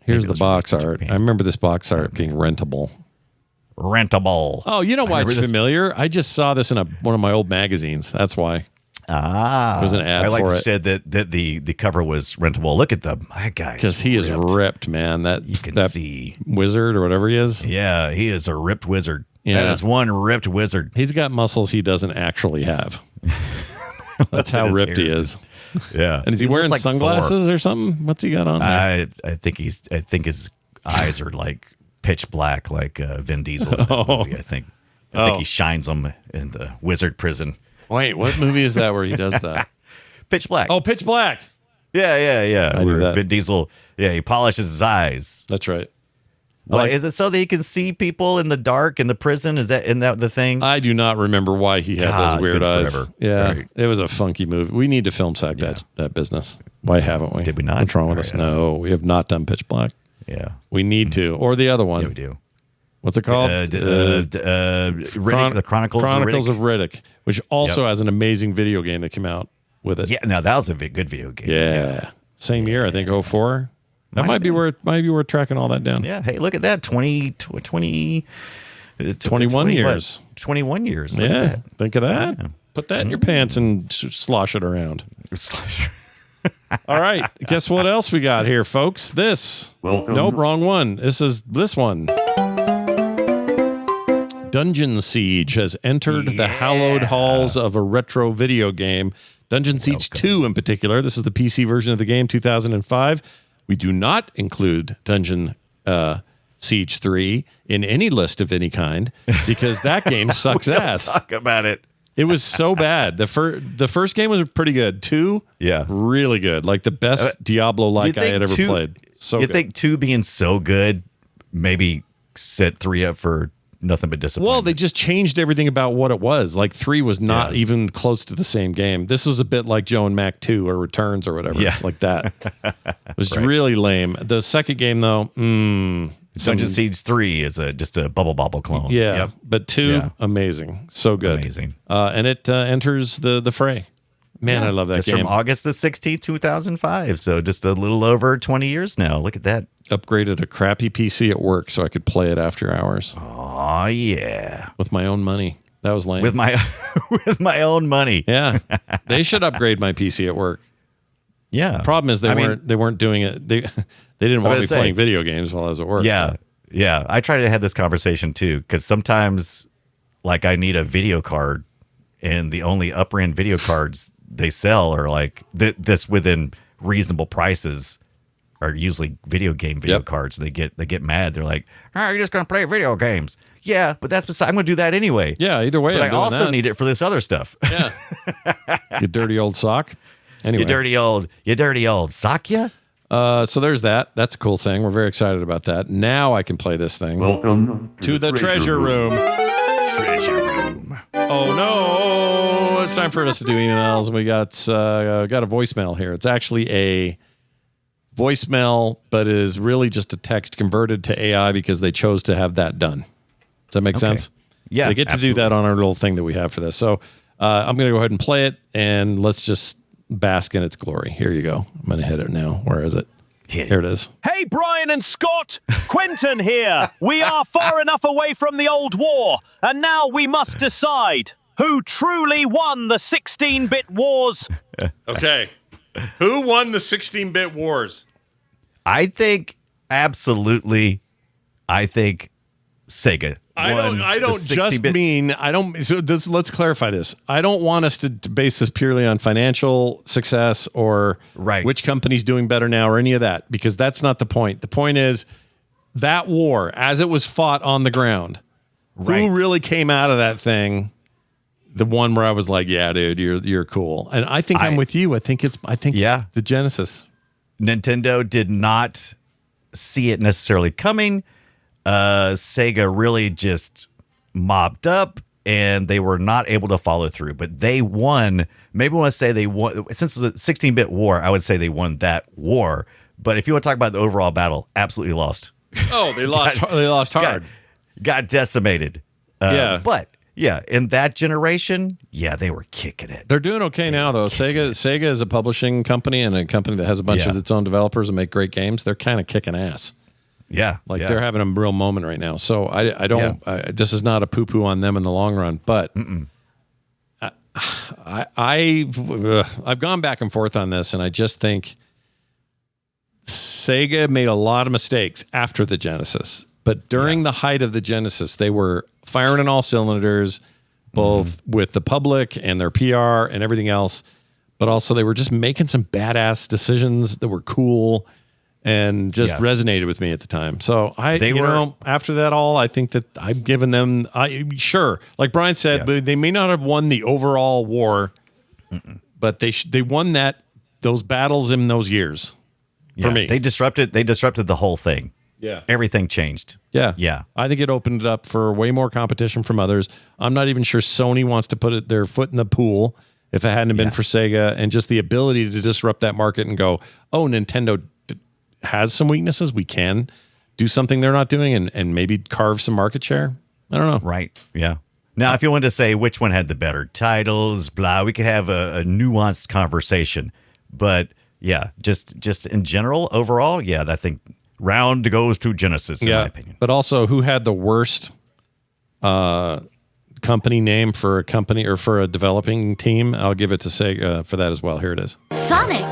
Here's the box art. I remember this box art being rentable. Oh, you know why it's familiar? I just saw this in one of my old magazines. That's why. Ah. It was an ad for it. You said that the cover was rentable. Look at that guy. Because he is ripped, man. You can see. Wizard or whatever he is. Yeah, he is a ripped wizard. Yeah. That is one ripped wizard. He's got muscles he doesn't actually have. That's how ripped he is. Yeah. And is he wearing sunglasses or something? What's he got on there? I think his eyes are like pitch black, like Vin Diesel. I think he shines them in the wizard prison. Wait, what movie is that where he does that? Pitch Black. Oh, Pitch Black. Yeah. I knew that. Vin Diesel, he polishes his eyes. That's right. Well, is it so that he can see people in the dark in the prison? Isn't that the thing? I do not remember why he had those weird eyes. Forever. Yeah, right. It was a funky movie. We need to film sack that business. Why haven't we? Did we not? What's wrong with us? No, we have not done Pitch Black. Yeah. We need to. Or the other one. Yeah, we do. What's it called? Riddick, the Chronicles of Riddick, which also has an amazing video game that came out with it. Yeah, no, that was a good video game. Yeah. Same year, I think, 2004. That might be worth tracking all that down. Yeah. Hey, look at that. 21 years. 21 years. Yeah. Think of that. Yeah. Put that in your pants and slosh it around. All right. Guess what else we got here, folks? This. Welcome. Nope, wrong one. This is this one. Dungeon Siege has entered the hallowed halls of a retro video game. Dungeon Siege 2 in particular. This is the PC version of the game, 2005. We do not include Dungeon Siege 3 in any list of any kind because that game sucks ass. Talk about it. It was so bad. The first game was pretty good. 2, really good. Like the best Diablo-like I had ever played. So you think 2 being so good maybe set 3 up for nothing but disappointment? Well, they just changed everything about what it was. Like 3 was not even close to the same game. This was a bit like Joe and Mac 2 or Returns or whatever. It's like that. It was really lame. The second game, though, Dungeon Siege 3 is just a Bubble Bobble clone. Yeah, but 2, amazing. So good. Amazing. And it enters the fray. Man, I love that game. From August the 16th, 2005. So just a little over 20 years now. Look at that. Upgraded a crappy PC at work so I could play it after hours. Oh, yeah. With my own money. That was lame. With my own money. Yeah. They should upgrade my PC at work. Yeah. Problem is they weren't doing it. They didn't want me playing video games while I was at work. Yeah. Yeah, I try to have this conversation too, because sometimes, like, I need a video card, and the only upper end video cards they sell are like this within reasonable prices are usually video game cards. They get mad. They're like, "Oh, you're just gonna play video games." Yeah, but that's beside. I'm gonna do that anyway. Yeah, either way. But I also need it for this other stuff. Yeah. You dirty old sock. Anyway. You dirty old sock, yeah. So there's that. That's a cool thing. We're very excited about that. Now I can play this thing. Welcome to the treasure room. Treasure room. Oh no! It's time for us to do emails. We got a voicemail here. It's actually a voicemail, but is really just a text converted to AI because they chose to have that done. Does that make sense? Yeah, they get to do that on our little thing that we have for this. So I'm going to go ahead and play it, and let's just bask in its glory. Here you go. I'm going to hit it now. Where is it? Here it is. Hey, Brian and Scott, Quentin here. We are far enough away from the old war, and now we must decide who truly won the 16-bit wars. Okay. Who won the 16-bit wars? I think absolutely. I think Sega. Let's clarify this. I don't want us to base this purely on financial success or which company's doing better now or any of that, because that's not the point. The point is that war, as it was fought on the ground, who really came out of that thing? The one where I was like, yeah, dude, you're cool. And I think I'm with you. I think the Genesis. Nintendo did not see it necessarily coming. Sega really just mopped up, and they were not able to follow through. But they won. Maybe I want to say they won. Since it's a 16-bit war, I would say they won that war. But if you want to talk about the overall battle, absolutely lost. Oh, they lost. They lost hard. Got decimated. Yeah, but. Yeah, in that generation, they were kicking it. They're doing okay now, though. Sega is a publishing company and a company that has a bunch of its own developers and make great games. They're kind of kicking ass. Yeah, they're having a real moment right now. So I don't. This is not a poo-poo on them in the long run, but I've gone back and forth on this, and I just think Sega made a lot of mistakes after the Genesis. But during the height of the Genesis, they were firing on all cylinders, both with the public and their PR and everything else. But also they were just making some badass decisions that were cool and just resonated with me at the time. So after that all, I think that I've given them, like Brian said, but they may not have won the overall war, but they won those battles in those years for me. They disrupted the whole thing. Yeah. Everything changed. Yeah. Yeah. I think it opened it up for way more competition from others. I'm not even sure Sony wants to put their foot in the pool if it hadn't been for Sega, and just the ability to disrupt that market and go, oh, Nintendo has some weaknesses. We can do something they're not doing and maybe carve some market share. I don't know. Right. Yeah. Now, if you wanted to say which one had the better titles, we could have a nuanced conversation. But yeah, just in general, overall, I think round goes to Genesis, in my opinion. But also, who had the worst company name for a company or for a developing team? I'll give it to Sega for that as well. Here it is. Sonic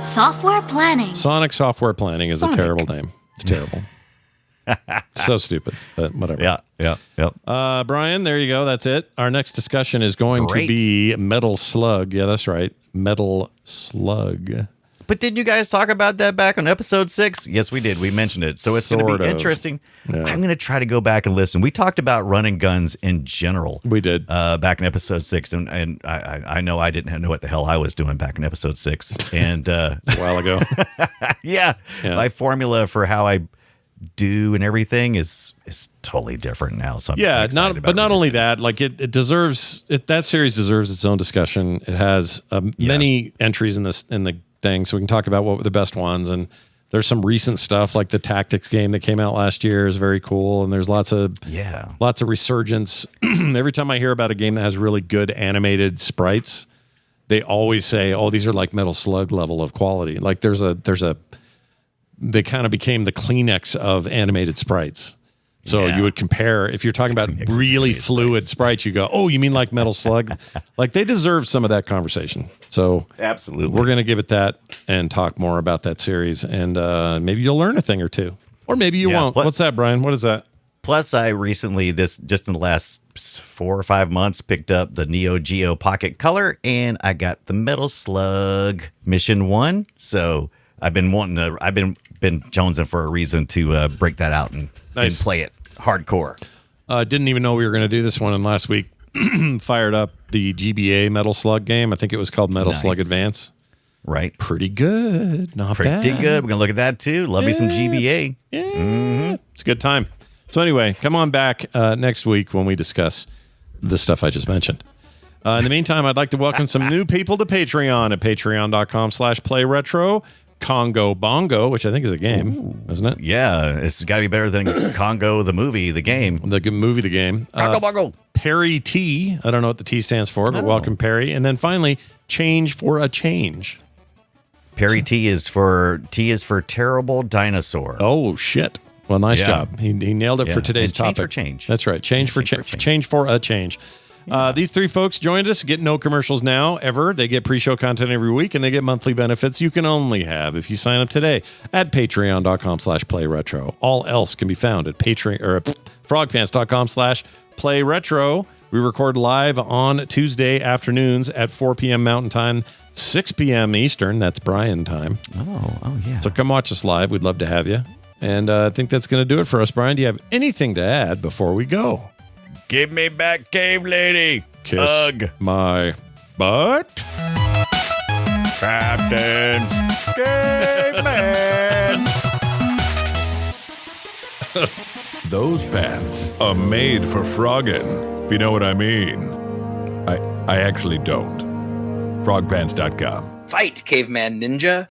Software Planning. Sonic Software Planning is a terrible name. It's terrible. So stupid, but whatever. Yeah. Brian, there you go. That's it. Our next discussion is going to be Metal Slug. Yeah, that's right. Metal Slug. But didn't you guys talk about that back on episode 6? Yes, we did. We mentioned it. So it's going to be interesting. Yeah. I'm going to try to go back and listen. We talked about running guns in general. We did. Back in episode 6. And I know I didn't know what the hell I was doing back in episode 6. And it's a while ago. Yeah. My formula for how I do and everything is totally different now. So not only that, like it deserves that series deserves its own discussion. It has many entries in the thing, so we can talk about what were the best ones. And there's some recent stuff like the Tactics game that came out last year is very cool, and there's lots of resurgence. Every time I hear about a game that has really good animated sprites, they always say, "Oh, these are like Metal Slug level of quality." Like they kind of became the Kleenex of animated sprites. So you would compare, if you're talking about really fluid sprites, you go, oh, you mean like Metal Slug? Like they deserve some of that conversation. So absolutely, we're going to give it that and talk more about that series. And maybe you'll learn a thing or two. Or maybe you won't. What's that, Brian? What is that? Plus, I recently, just in the last 4 or 5 months, picked up the Neo Geo Pocket Color, and I got the Metal Slug Mission 1. So I've been jonesing for a reason to break that out and play it hardcore. Didn't even know we were going to do this one, and last week fired up the GBA Metal Slug game. I think it was called Metal Slug Advance. Right. Pretty good. Not bad. Pretty good. We're going to look at that too. Love me some GBA. Yeah. Mm-hmm. It's a good time. So anyway, come on back next week when we discuss the stuff I just mentioned. In the meantime, I'd like to welcome some new people to Patreon at patreon.com/playretro. Congo Bongo, which I think is a game, isn't it? Yeah, it's got to be better than Congo, the movie, the game. The game. Congo Bongo. Perry T. I don't know what the T stands for, but welcome, Perry. And then finally, Change for a Change. Perry T is for terrible dinosaur. Oh, shit. Well, nice job. He nailed it for today's topic. Change for change. That's right. Change for a change. These three folks joined us, get no commercials now, ever. They get pre-show content every week, and they get monthly benefits you can only have if you sign up today at patreon.com/playretro. All else can be found at frogpants.com/playretro. We record live on Tuesday afternoons at 4 p.m. Mountain Time, 6 p.m. Eastern. That's Brian time. Oh, yeah. So come watch us live. We'd love to have you. And I think that's going to do it for us. Brian, do you have anything to add before we go? Give me back Cave Lady. Kiss Hug. my butt. Captains. Cavemen. Those pants are made for frogging, if you know what I mean. I actually don't. Frogpants.com. Fight, caveman ninja.